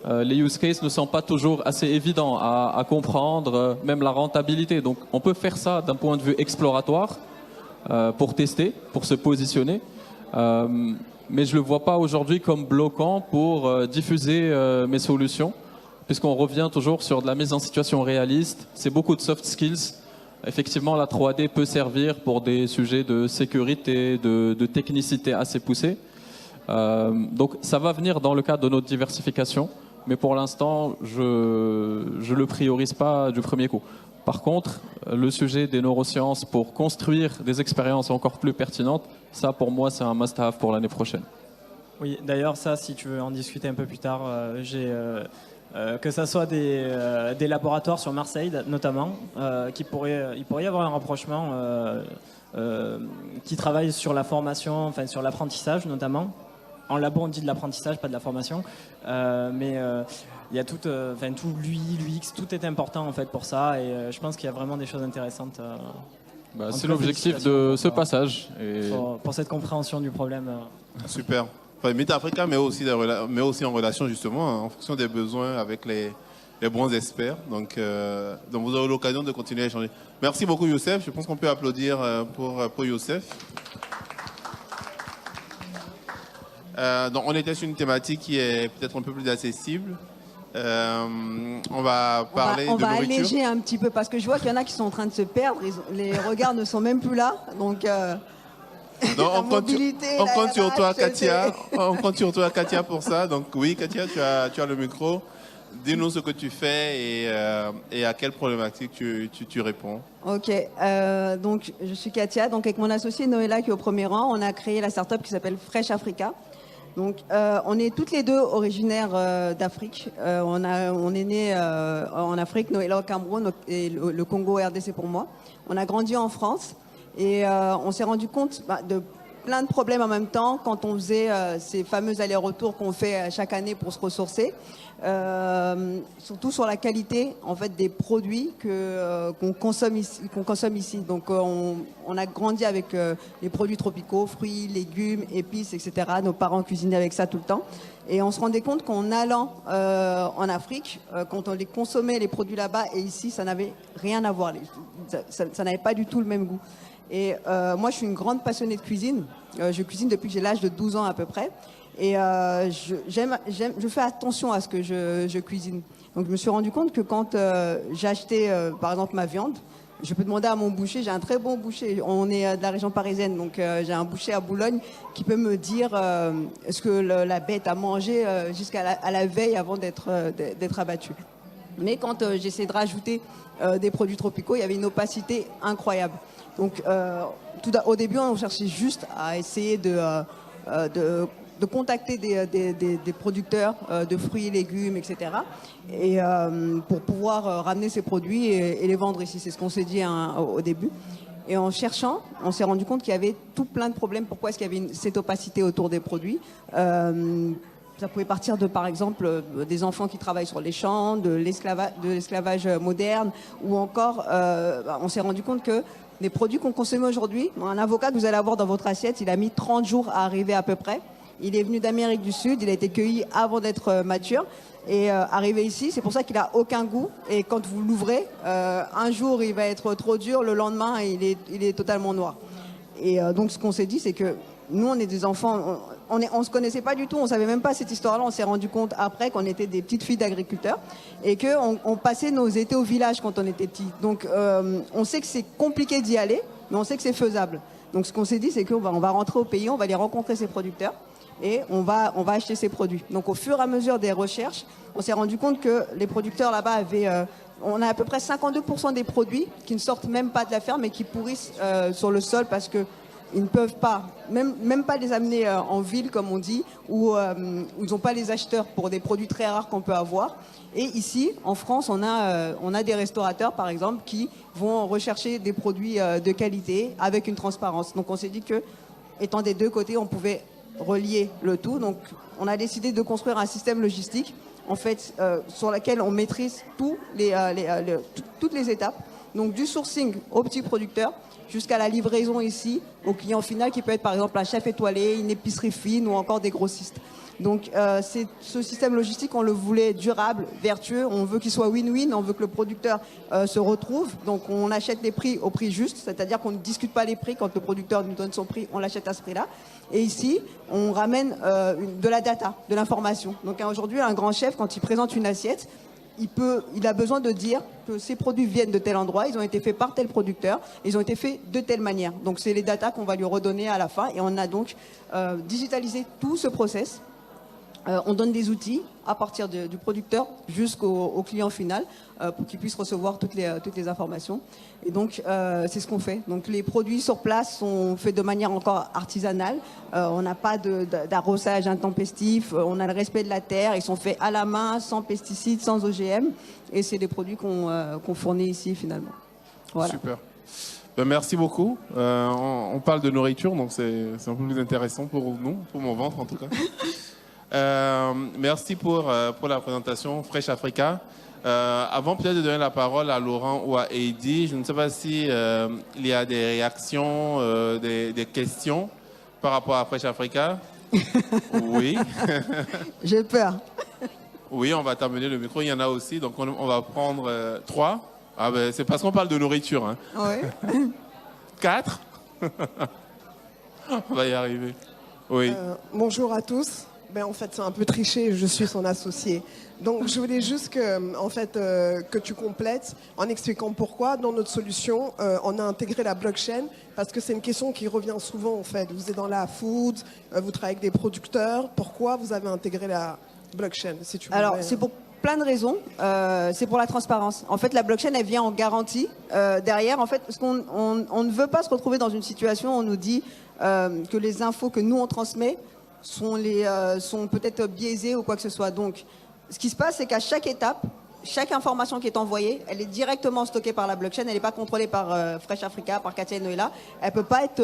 Les use cases ne sont pas toujours assez évidents à comprendre, même la rentabilité. Donc, on peut faire ça d'un point de vue exploratoire pour tester, pour se positionner. Mais je ne le vois pas aujourd'hui comme bloquant pour diffuser mes solutions, puisqu'on revient toujours sur de la mise en situation réaliste. C'est beaucoup de soft skills. Effectivement, la 3D peut servir pour des sujets de sécurité, de technicité assez poussée. Donc ça va venir dans le cadre de notre diversification, mais pour l'instant, je ne le priorise pas du premier coup. Par contre, le sujet des neurosciences pour construire des expériences encore plus pertinentes, ça pour moi c'est un must-have pour l'année prochaine. Oui, d'ailleurs ça, si tu veux en discuter un peu plus tard, que ça soit des laboratoires sur Marseille notamment, il pourrait y avoir un rapprochement qui travaille sur la formation, enfin sur l'apprentissage notamment. En labo on dit de l'apprentissage, pas de la formation, mais il y a tout l'UI, l'UX, tout est important en fait pour ça, et je pense qu'il y a vraiment des choses intéressantes. C'est l'objectif de ce passage. Pour cette compréhension du problème. Super. Enfin, MeetAfrica met aussi en relation justement en fonction des besoins avec les bons experts. Donc vous aurez l'occasion de continuer à échanger. Merci beaucoup Youssef. Je pense qu'on peut applaudir pour Youssef. Donc on était sur une thématique qui est peut-être un peu plus accessible. On va parler de nourriture. On va alléger un petit peu parce que je vois qu'il y en a qui sont en train de se perdre. Les regards ne sont même plus là. Donc Donc, La mobilité, on la compte sur toi, RH, Katia. On compte sur toi, Katia, pour ça. Donc, oui, Katia, tu as le micro. Dis-nous ce que tu fais et à quelle problématique tu réponds. Ok, donc je suis Katia, donc avec mon associé Noëlla qui est au premier rang, on a créé la start-up qui s'appelle Fresh Africa. Donc on est toutes les deux originaires d'Afrique. On est nés en Afrique, Noëlla au Cameroun et le Congo RDC pour moi. On a grandi en France et on s'est rendu compte de plein de problèmes en même temps quand on faisait ces fameux allers-retours qu'on fait chaque année pour se ressourcer. Surtout sur la qualité en fait des produits qu'on consomme ici. Donc on a grandi avec les produits tropicaux, fruits, légumes, épices, etc. Nos parents cuisinaient avec ça tout le temps. Et on se rendait compte qu'en allant en Afrique, quand on les consommait les produits là-bas et ici, ça n'avait rien à voir. Ça n'avait pas du tout le même goût. Et moi, je suis une grande passionnée de cuisine. Je cuisine depuis que j'ai l'âge de 12 ans à peu près. Et je fais attention à ce que je cuisine. Donc je me suis rendu compte que quand j'ai acheté par exemple ma viande, je peux demander à mon boucher, j'ai un très bon boucher, on est de la région parisienne, donc j'ai un boucher à Boulogne qui peut me dire ce que la bête a mangé jusqu'à la veille avant d'être abattue. Mais quand j'essaie de rajouter des produits tropicaux, il y avait une opacité incroyable. Donc au début, on cherchait juste à essayer de contacter des producteurs de fruits et légumes, etc. Et pour pouvoir ramener ces produits et les vendre ici. C'est ce qu'on s'est dit au début. Et en cherchant, on s'est rendu compte qu'il y avait tout plein de problèmes. Pourquoi est-ce qu'il y avait cette opacité autour des produits ça pouvait partir de, par exemple, des enfants qui travaillent sur les champs, de l'esclavage moderne, ou encore, on s'est rendu compte que les produits qu'on consomme aujourd'hui, un avocat que vous allez avoir dans votre assiette, il a mis 30 jours à arriver à peu près. Il est venu d'Amérique du Sud, il a été cueilli avant d'être mature. Et arrivé ici, c'est pour ça qu'il a aucun goût. Et quand vous l'ouvrez, un jour il va être trop dur, le lendemain il est totalement noir. Et donc ce qu'on s'est dit, c'est que nous on est des enfants, on se connaissait pas du tout, on savait même pas cette histoire-là. On s'est rendu compte après qu'on était des petites filles d'agriculteurs et qu'on passait nos étés au village quand on était petits. Donc on sait que c'est compliqué d'y aller, mais on sait que c'est faisable. Donc ce qu'on s'est dit, c'est qu'on va rentrer au pays, on va aller rencontrer ces producteurs. Et on va acheter ces produits. Donc au fur et à mesure des recherches, on s'est rendu compte que les producteurs là-bas avaient... on a à peu près 52% des produits qui ne sortent même pas de la ferme et qui pourrissent sur le sol parce qu'ils ne peuvent pas, même pas les amener en ville comme on dit, où ils n'ont pas les acheteurs pour des produits très rares qu'on peut avoir. Et ici, en France, on a des restaurateurs par exemple qui vont rechercher des produits de qualité avec une transparence. Donc on s'est dit que, étant des deux côtés, on pouvait relier le tout. Donc on a décidé de construire un système logistique en fait sur lequel on maîtrise toutes les étapes, donc du sourcing aux petits producteurs jusqu'à la livraison ici au client final qui peut être par exemple un chef étoilé, une épicerie fine ou encore des grossistes. Donc ce système logistique, on le voulait durable, vertueux, on veut qu'il soit win-win, on veut que le producteur se retrouve. Donc on achète les prix au prix juste, c'est-à-dire qu'on ne discute pas les prix. Quand le producteur nous donne son prix, on l'achète à ce prix-là. Et ici, on ramène de la data, de l'information. Donc aujourd'hui, un grand chef, quand il présente une assiette, il a besoin de dire que ces produits viennent de tel endroit, ils ont été faits par tel producteur, ils ont été faits de telle manière. Donc c'est les datas qu'on va lui redonner à la fin. Et on a donc digitalisé tout ce process. On donne des outils à partir du producteur jusqu'au client final pour qu'il puisse recevoir toutes les informations. Et donc, c'est ce qu'on fait. Donc, les produits sur place sont faits de manière encore artisanale. On n'a pas d'arrosage intempestif. On a le respect de la terre. Ils sont faits à la main, sans pesticides, sans OGM. Et c'est des produits qu'on fournit ici, finalement. Voilà. Super. Merci beaucoup. On parle de nourriture, donc c'est un peu plus intéressant pour nous, pour mon ventre en tout cas. Merci pour la présentation Fresh Africa. Avant peut-être de donner la parole à Laurent ou à Heidi, je ne sais pas si il y a des réactions, des questions par rapport à Fresh Africa. Oui. J'ai peur. Oui, on va t'amener le micro. Il y en a aussi, donc on va prendre 3. Ah ben, c'est parce qu'on parle de nourriture. Hein. Oui. 4. On va y arriver. Oui. Bonjour à tous. Ben, en fait, c'est un peu triché, je suis son associé. Donc, je voulais juste que tu complètes en expliquant pourquoi, dans notre solution, on a intégré la blockchain, parce que c'est une question qui revient souvent, en fait. Vous êtes dans la food, vous travaillez avec des producteurs. Pourquoi vous avez intégré la blockchain, si tu Alors, voudrais, c'est pour plein de raisons. C'est pour la transparence. En fait, la blockchain, elle vient en garantie. Derrière, en fait, parce on ne veut pas se retrouver dans une situation où on nous dit que les infos que nous, on transmet sont peut-être biaisées ou quoi que ce soit. Donc, ce qui se passe, c'est qu'à chaque étape, chaque information qui est envoyée, elle est directement stockée par la blockchain. Elle n'est pas contrôlée par Fresh Africa, par Katia et Noëlla. Elle ne peut pas être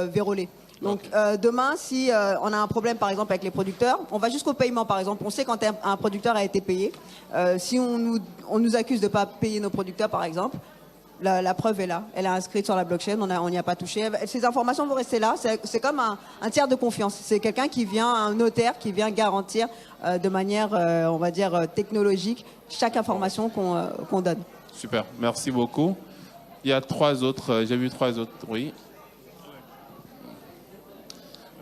vérolée. Donc demain, si on a un problème par exemple avec les producteurs, on va jusqu'au paiement par exemple. On sait quand un producteur a été payé. Si on nous accuse de ne pas payer nos producteurs par exemple, la preuve est là. Elle est inscrite sur la blockchain, on n'y a pas touché. Ces informations vont rester là. C'est comme un tiers de confiance. C'est quelqu'un qui vient, un notaire qui vient garantir de manière, on va dire, technologique chaque information qu'on donne. Super, merci beaucoup. Il y a 3 autres, j'ai vu 3 autres, oui.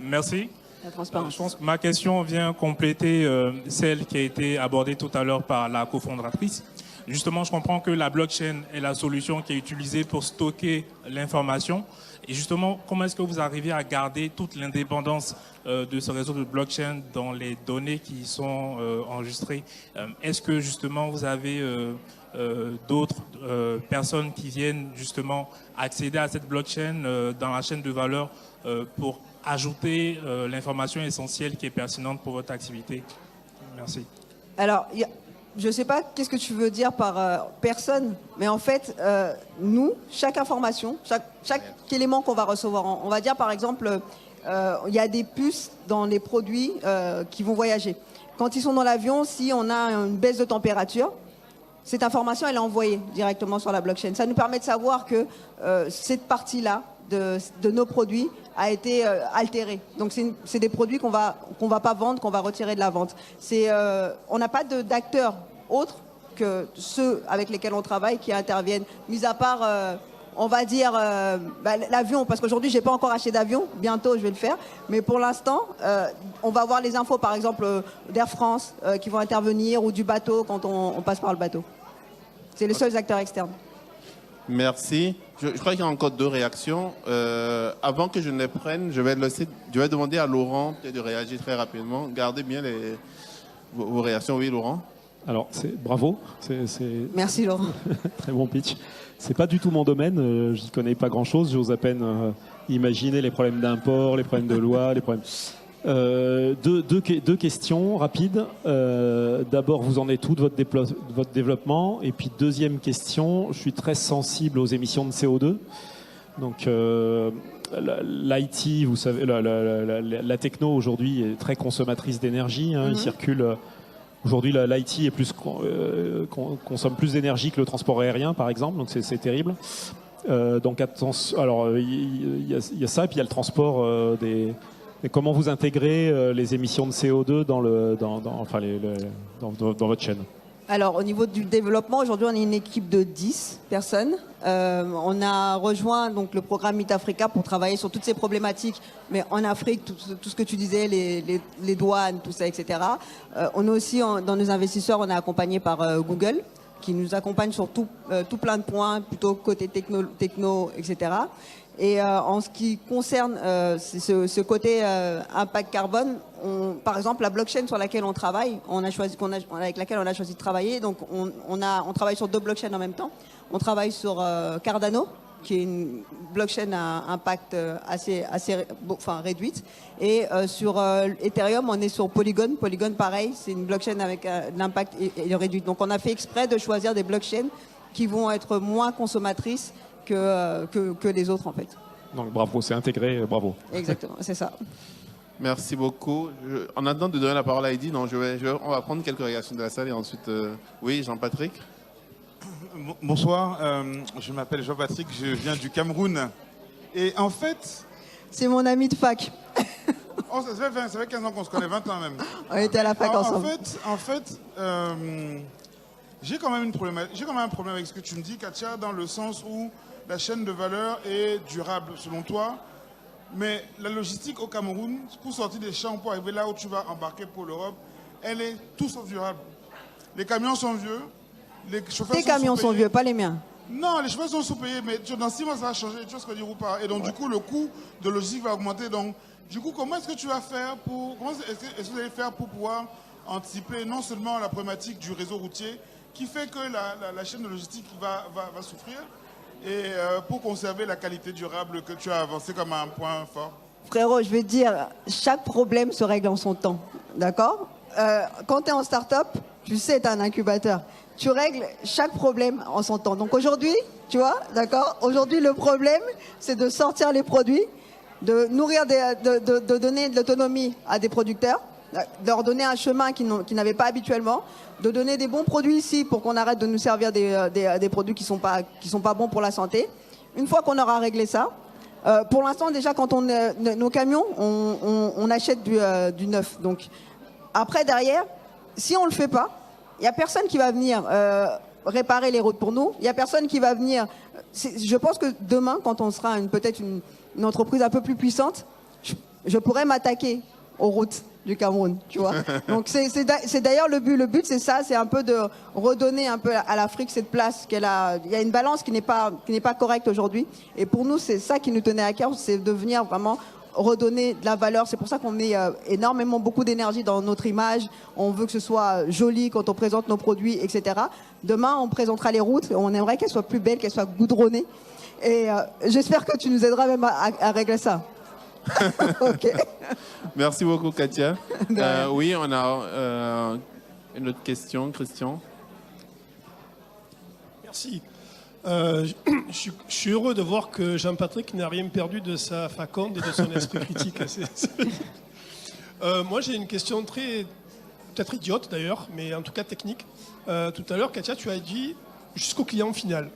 Merci. La transparence. Je pense que ma question vient compléter celle qui a été abordée tout à l'heure par la cofondatrice. Justement, je comprends que la blockchain est la solution qui est utilisée pour stocker l'information. Et justement, comment est-ce que vous arrivez à garder toute l'indépendance de ce réseau de blockchain dans les données qui sont enregistrées? Est-ce que justement vous avez d'autres personnes qui viennent justement accéder à cette blockchain dans la chaîne de valeur pour ajouter l'information essentielle qui est pertinente pour votre activité? Merci. Alors, je ne sais pas qu'est-ce que tu veux dire par personne, mais en fait, nous, chaque information, chaque élément qu'on va recevoir, on va dire par exemple, il y a des puces dans les produits qui vont voyager. Quand ils sont dans l'avion, si on a une baisse de température, cette information, elle est envoyée directement sur la blockchain. Ça nous permet de savoir que cette partie-là de nos produits a été altérée. Donc c'est des produits qu'on va pas vendre, qu'on va retirer de la vente. On n'a pas d'acteurs autres que ceux avec lesquels on travaille qui interviennent, mis à part, on va dire, l'avion, parce qu'aujourd'hui, j'ai pas encore acheté d'avion, bientôt je vais le faire, mais pour l'instant, on va avoir les infos, par exemple, d'Air France qui vont intervenir, ou du bateau quand on passe par le bateau. C'est les seuls acteurs externes. Merci. Je crois qu'il y a encore 2 réactions. Avant que je ne les prenne, je vais demander à Laurent peut-être de réagir très rapidement. Gardez bien vos réactions. Oui, Laurent. Alors, bravo. Merci, Laurent. Très bon pitch. C'est pas du tout mon domaine. J'y connais pas grand-chose. J'ose à peine imaginer les problèmes d'import, les problèmes de loi, les problèmes. Deux questions rapides. D'abord, vous en êtes où de votre développement? Et puis, deuxième question, je suis très sensible aux émissions de CO2. Donc, l'IT, vous savez, la techno aujourd'hui est très consommatrice d'énergie. Il circule. Aujourd'hui, l'IT est consomme plus d'énergie que le transport aérien, par exemple. Donc, c'est terrible. Donc, attention. Alors, il y a ça, et puis il y a le transport Et comment vous intégrez les émissions de CO2 dans votre chaîne? Alors, au niveau du développement, aujourd'hui, on est une équipe de 10 personnes. On a rejoint donc, le programme Meet Africa pour travailler sur toutes ces problématiques, mais en Afrique, tout ce que tu disais, les douanes, tout ça, etc. On est aussi, dans nos investisseurs, on est accompagné par Google, qui nous accompagne sur tout plein de points, plutôt côté techno, etc. Et en ce qui concerne ce côté impact carbone, par exemple la blockchain sur laquelle on travaille, avec laquelle on a choisi de travailler, donc on travaille sur 2 blockchains en même temps. On travaille sur Cardano, qui est une blockchain à impact assez réduite, et sur Ethereum, on est sur Polygon. Polygon, pareil, c'est une blockchain avec l'impact réduit. Donc on a fait exprès de choisir des blockchains qui vont être moins consommatrices que les autres en fait. Donc bravo, c'est intégré, bravo. Exactement, c'est ça. Merci beaucoup. En attendant de donner la parole à Heidi, on va prendre quelques réactions de la salle et ensuite... Oui, Jean-Patrick. Bonsoir, je m'appelle Jean-Patrick, je viens du Cameroun. Et en fait... C'est mon ami de fac. Oh, ça fait 15 ans qu'on se connaît, 20 ans même. On était à la fac ensemble. En fait, j'ai quand même un problème avec ce que tu me dis, Katia, dans le sens où la chaîne de valeur est durable. Selon toi, Mais la logistique au Cameroun, pour sortir des champs, pour arriver là où tu vas embarquer pour l'Europe, elle est tout sauf durable. Les camions sont vieux, les chauffeurs Tes camions sont vieux, pas les miens. Non, les chauffeurs sont sous-payés, mais dans 6 mois, ça va changer, tu vois ce que je veux dire ou pas. Et donc, du coup, le coût de logistique va augmenter. Donc, du coup, comment est-ce que tu vas faire comment est-ce que vous allez faire pour pouvoir anticiper non seulement la problématique du réseau routier, qui fait que la chaîne de logistique va souffrir, et pour conserver la qualité durable que tu as avancé comme un point fort? Frérot, je vais te dire, chaque problème se règle en son temps. D'accord? Quand tu es en start-up, tu sais, tu as un incubateur. Tu règles chaque problème en son temps. Donc aujourd'hui, tu vois, d'accord? Aujourd'hui, le problème, c'est de sortir les produits, de nourrir, de donner de l'autonomie à des producteurs, de leur donner un chemin qu'ils n'avaient pas habituellement, de donner des bons produits ici pour qu'on arrête de nous servir des produits qui sont pas bons pour la santé. Une fois qu'on aura réglé ça, pour l'instant déjà quand nos camions, on achète du neuf. Donc après derrière, si on le fait pas, il y a personne qui va venir réparer les routes pour nous. Il y a personne qui va venir. Je pense que demain, quand on sera peut-être une entreprise un peu plus puissante, je pourrais m'attaquer aux routes du Cameroun, tu vois. Donc c'est d'ailleurs le but. Le but c'est ça, c'est un peu de redonner un peu à l'Afrique cette place qu'elle a. Il y a une balance qui n'est pas correcte aujourd'hui. Et pour nous, c'est ça qui nous tenait à cœur, c'est de venir vraiment redonner de la valeur. C'est pour ça qu'on met énormément beaucoup d'énergie dans notre image. On veut que ce soit joli quand on présente nos produits, etc. Demain, on présentera les routes. On aimerait qu'elles soient plus belles, qu'elles soient goudronnées. Et j'espère que tu nous aideras même à régler ça. Okay. Merci beaucoup, Katia. Oui, on a une autre question, Christian. Merci. Je suis heureux de voir que Jean-Patrick n'a rien perdu de sa faconde et de son esprit critique. Moi, j'ai une question peut-être idiote d'ailleurs, mais en tout cas technique. Tout à l'heure, Katia, tu as dit jusqu'au client final.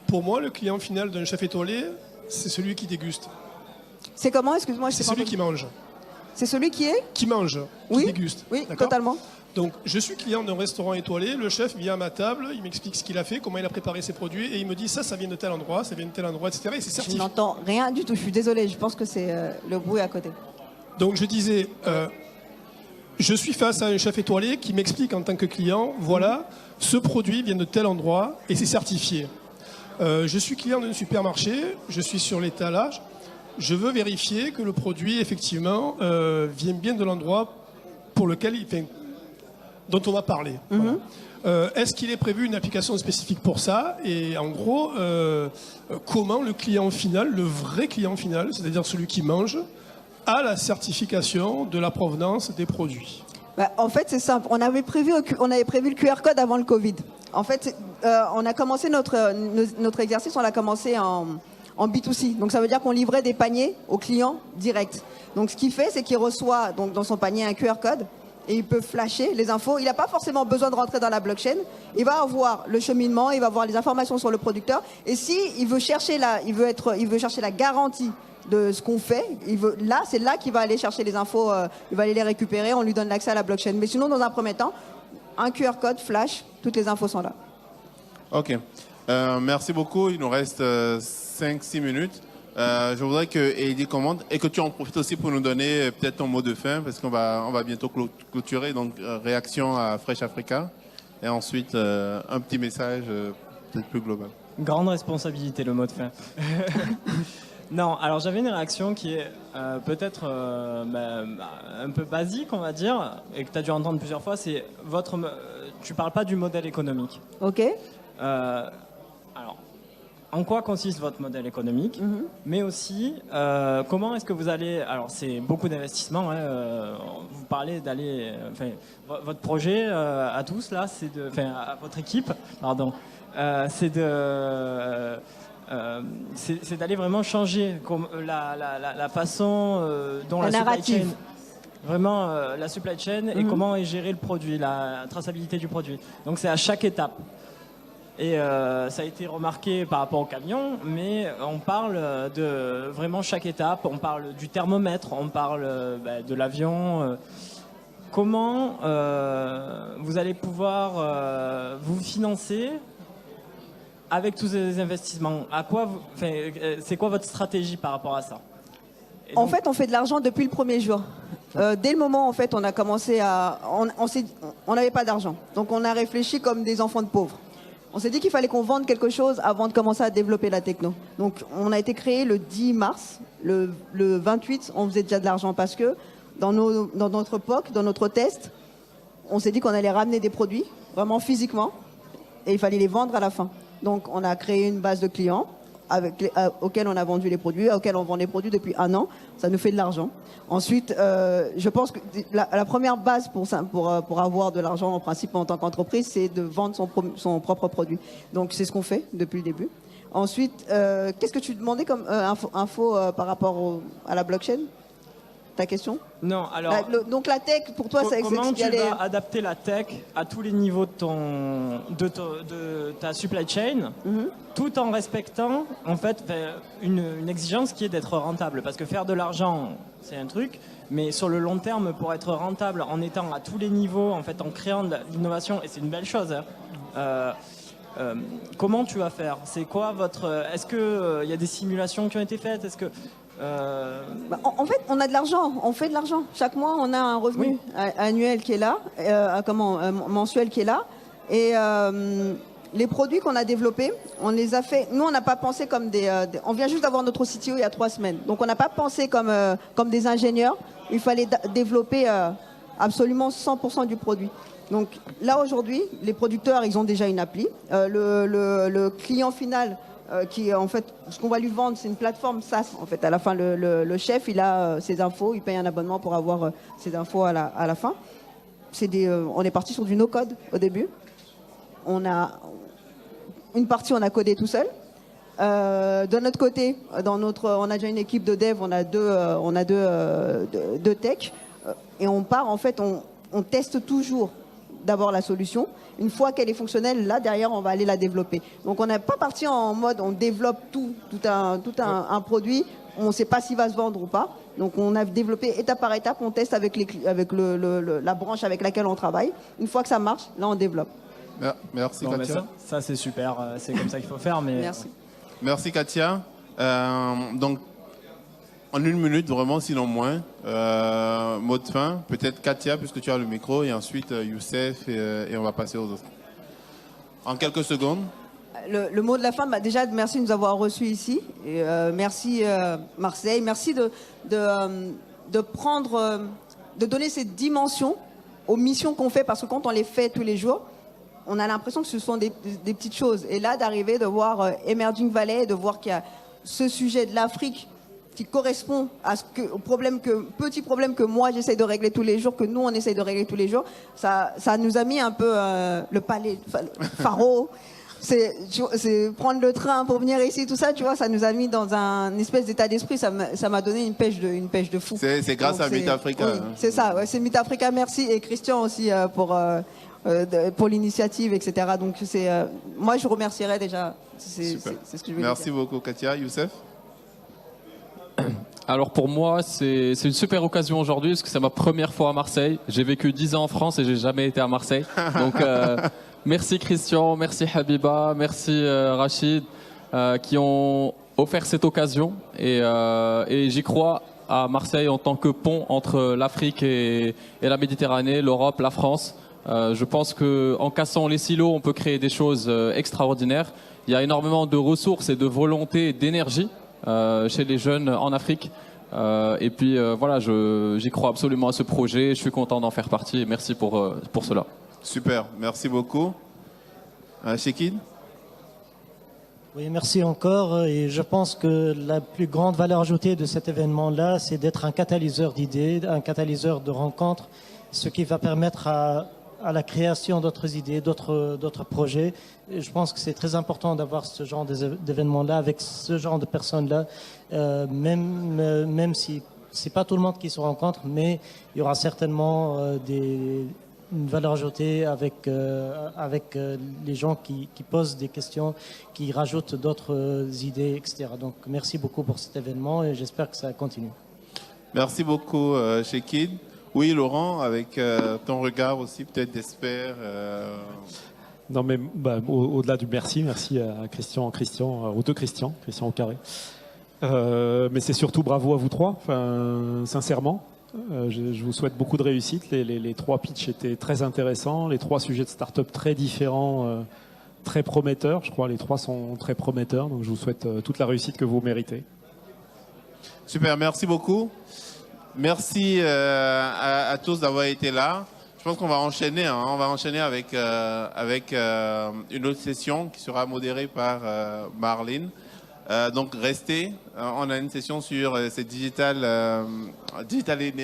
Pour moi, le client final d'un chef étoilé, c'est celui qui déguste. C'est comment? Excuse-moi. C'est celui qui mange. C'est celui qui est? Qui mange, qui oui, déguste. Oui, totalement. Donc, je suis client d'un restaurant étoilé, le chef vient à ma table, il m'explique ce qu'il a fait, comment il a préparé ses produits, et il me dit ça vient de tel endroit, ça vient de tel endroit, etc. Et c'est certifié. Je n'entends rien du tout, je suis désolée, je pense que c'est le bruit à côté. Donc, je disais, je suis face à un chef étoilé qui m'explique en tant que client, voilà, ce produit vient de tel endroit, et c'est certifié. Je suis client d'un supermarché, je suis sur l'étalage, je veux vérifier que le produit, effectivement, vient bien de l'endroit pour lequel dont on va parler. Voilà. Est-ce qu'il est prévu une application spécifique pour ça? Et en gros, comment le client final, le vrai client final, c'est-à-dire celui qui mange, a la certification de la provenance des produits? En fait, c'est simple. On avait prévu le QR code avant le Covid. En fait, on a commencé notre exercice, on l'a commencé en B2C. Donc ça veut dire qu'on livrait des paniers aux clients directs. Donc ce qu'il fait, c'est qu'il reçoit donc, dans son panier un QR code et il peut flasher les infos. Il n'a pas forcément besoin de rentrer dans la blockchain. Il va avoir le cheminement, il va avoir les informations sur le producteur. Et si il veut chercher il veut chercher la garantie de ce qu'on fait, c'est là qu'il va aller chercher les infos, il va aller les récupérer, on lui donne l'accès à la blockchain. Mais sinon, dans un premier temps, un QR code, flash, toutes les infos sont là. Ok. Merci beaucoup. Il nous reste 5-6 minutes. Je voudrais que Heidi commente et que tu en profites aussi pour nous donner peut-être ton mot de fin parce qu'on va bientôt clôturer. Donc, réaction à Fresh Africa et ensuite un petit message peut-être plus global. Grande responsabilité, le mot de fin. Non, alors j'avais une réaction qui est peut-être un peu basique, on va dire, et que tu as dû entendre plusieurs fois, c'est tu parles pas du modèle économique. Ok. Alors, en quoi consiste votre modèle économique, mais aussi comment est-ce que vous allez... Alors, c'est beaucoup d'investissements. Vous parlez d'aller... votre projet à tous, là, à votre équipe, pardon, c'est d'aller vraiment changer la façon dont la supply chain... Vraiment, la supply chain et comment est géré le produit, la traçabilité du produit. Donc, c'est à chaque étape. Et ça a été remarqué par rapport au camion, mais on parle de vraiment chaque étape. On parle du thermomètre, on parle de l'avion. Comment vous allez pouvoir vous financer avec tous ces investissements? C'est quoi votre stratégie par rapport à ça? En fait, on fait de l'argent depuis le premier jour. Dès le moment, en fait, on a commencé à... On n'avait pas d'argent. Donc, on a réfléchi comme des enfants de pauvres. On s'est dit qu'il fallait qu'on vende quelque chose avant de commencer à développer la techno. Donc, on a été créé le 10 mars. Le 28, on faisait déjà de l'argent parce que dans notre POC, dans notre test, on s'est dit qu'on allait ramener des produits, vraiment physiquement, et il fallait les vendre à la fin. Donc, on a créé une base de clients auxquels on a vendu les produits, auxquels on vend les produits depuis 1 an. Ça nous fait de l'argent. Ensuite, je pense que la première base pour avoir de l'argent, en principe, en tant qu'entreprise, c'est de vendre son propre produit. Donc, c'est ce qu'on fait depuis le début. Ensuite, qu'est-ce que tu demandais comme info par rapport à la blockchain ? Ta question ? Non, alors... donc la tech, pour toi, c'est... Comment tu vas adapter la tech à tous les niveaux de ta supply chain, tout en respectant, en fait, une exigence qui est d'être rentable. Parce que faire de l'argent, c'est un truc, mais sur le long terme, pour être rentable, en étant à tous les niveaux, en fait, en créant de l'innovation, et c'est une belle chose, comment tu vas faire ? C'est quoi votre... Est-ce qu'il y a des simulations qui ont été faites ? Est-ce que... En fait, on a de l'argent, on fait de l'argent. Chaque mois, on a un revenu annuel qui est là, mensuel qui est là. Et les produits qu'on a développés, on les a fait. Nous, on n'a pas pensé comme on vient juste d'avoir notre CTO il y a 3 semaines. Donc, on n'a pas pensé comme des ingénieurs. Il fallait développer absolument 100% du produit. Donc, là, aujourd'hui, les producteurs, ils ont déjà une appli. Le client final... en fait, ce qu'on va lui vendre, c'est une plateforme SaaS. En fait, à la fin, le chef, il a ses infos, il paye un abonnement pour avoir ses infos à la fin. On est parti sur du no-code au début. Une partie, on a codé tout seul. De notre côté, on a déjà une équipe de dev, on a deux tech, et on part. En fait, on teste toujours d'abord la solution. Une fois qu'elle est fonctionnelle, là derrière on va aller la développer. Donc on n'est pas parti en mode on développe tout un produit, on ne sait pas s'il va se vendre ou pas. Donc on a développé étape par étape, on teste avec la branche avec laquelle on travaille. Une fois que ça marche, là on développe. Merci Katia. Ça c'est super, c'est comme ça qu'il faut faire. Mais... Merci Katia. Donc en 1 minute, vraiment, sinon moins. Mot de fin, peut-être Katia, puisque tu as le micro, et ensuite Youssef, et on va passer aux autres. En quelques secondes. Le mot de la fin, déjà, merci de nous avoir reçus ici. Et, merci Marseille. Merci de donner cette dimension aux missions qu'on fait, parce que quand on les fait tous les jours, on a l'impression que ce sont des petites choses. Et là, d'arriver, de voir Emerging Valley, de voir qu'il y a ce sujet de l'Afrique qui correspond au petit problème que moi j'essaie de régler tous les jours, que nous on essaie de régler tous les jours, ça nous a mis un peu le pharo. C'est prendre le train pour venir ici, tout ça, tu vois, ça nous a mis dans un espèce d'état d'esprit, ça m'a donné une pêche de fou. C'est grâce à Meet Africa. Oui, c'est ça, c'est Meet Africa, merci, et Christian aussi pour l'initiative, etc. Donc moi je vous remercierai déjà, c'est ce que je voulais dire. Merci beaucoup Katia. Youssef? Alors pour moi, c'est une super occasion aujourd'hui parce que c'est ma première fois à Marseille. J'ai vécu 10 ans en France et j'ai jamais été à Marseille. Donc merci Christian, merci Habiba, merci Rachid qui ont offert cette occasion. Et j'y crois à Marseille en tant que pont entre l'Afrique et la Méditerranée, l'Europe, la France. Je pense qu'en cassant les silos, on peut créer des choses extraordinaires. Il y a énormément de ressources et de volonté et d'énergie chez les jeunes en Afrique. Et puis voilà, j'y crois absolument à ce projet. Je suis content d'en faire partie et merci pour cela. Super, merci beaucoup. Shekid? Oui, merci encore. Et je pense que la plus grande valeur ajoutée de cet événement-là, c'est d'être un catalyseur d'idées, un catalyseur de rencontres, ce qui va permettre à la création d'autres idées, d'autres projets. Et je pense que c'est très important d'avoir ce genre d'événements-là, avec ce genre de personnes-là, même si c'est pas tout le monde qui se rencontre, mais il y aura certainement une valeur ajoutée avec les gens qui posent des questions, qui rajoutent d'autres idées, etc. Donc merci beaucoup pour cet événement et j'espère que ça continue. Merci beaucoup, Shekid. Oui, Laurent, avec ton regard aussi peut-être d'expert. Non, mais au-delà du merci à Christian, aux deux Christian au carré. Mais c'est surtout bravo à vous trois, sincèrement. Je vous souhaite beaucoup de réussite. Les 3 pitchs étaient très intéressants, les 3 sujets de start-up très différents, très prometteurs. Je crois les 3 sont très prometteurs, donc je vous souhaite toute la réussite que vous méritez. Super, merci beaucoup. Merci à tous d'avoir été là. Je pense qu'on va enchaîner. On va enchaîner avec une autre session qui sera modérée par Marlene. Donc restez. On a une session sur Digital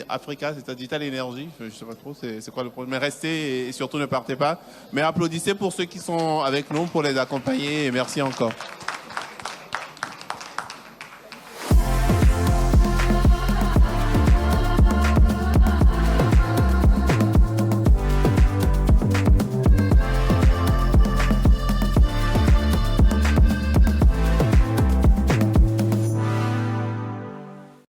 Africa, c'est Digital Energy. Je ne sais pas trop c'est quoi le projet. Mais restez et surtout ne partez pas. Mais applaudissez pour ceux qui sont avec nous pour les accompagner et merci encore.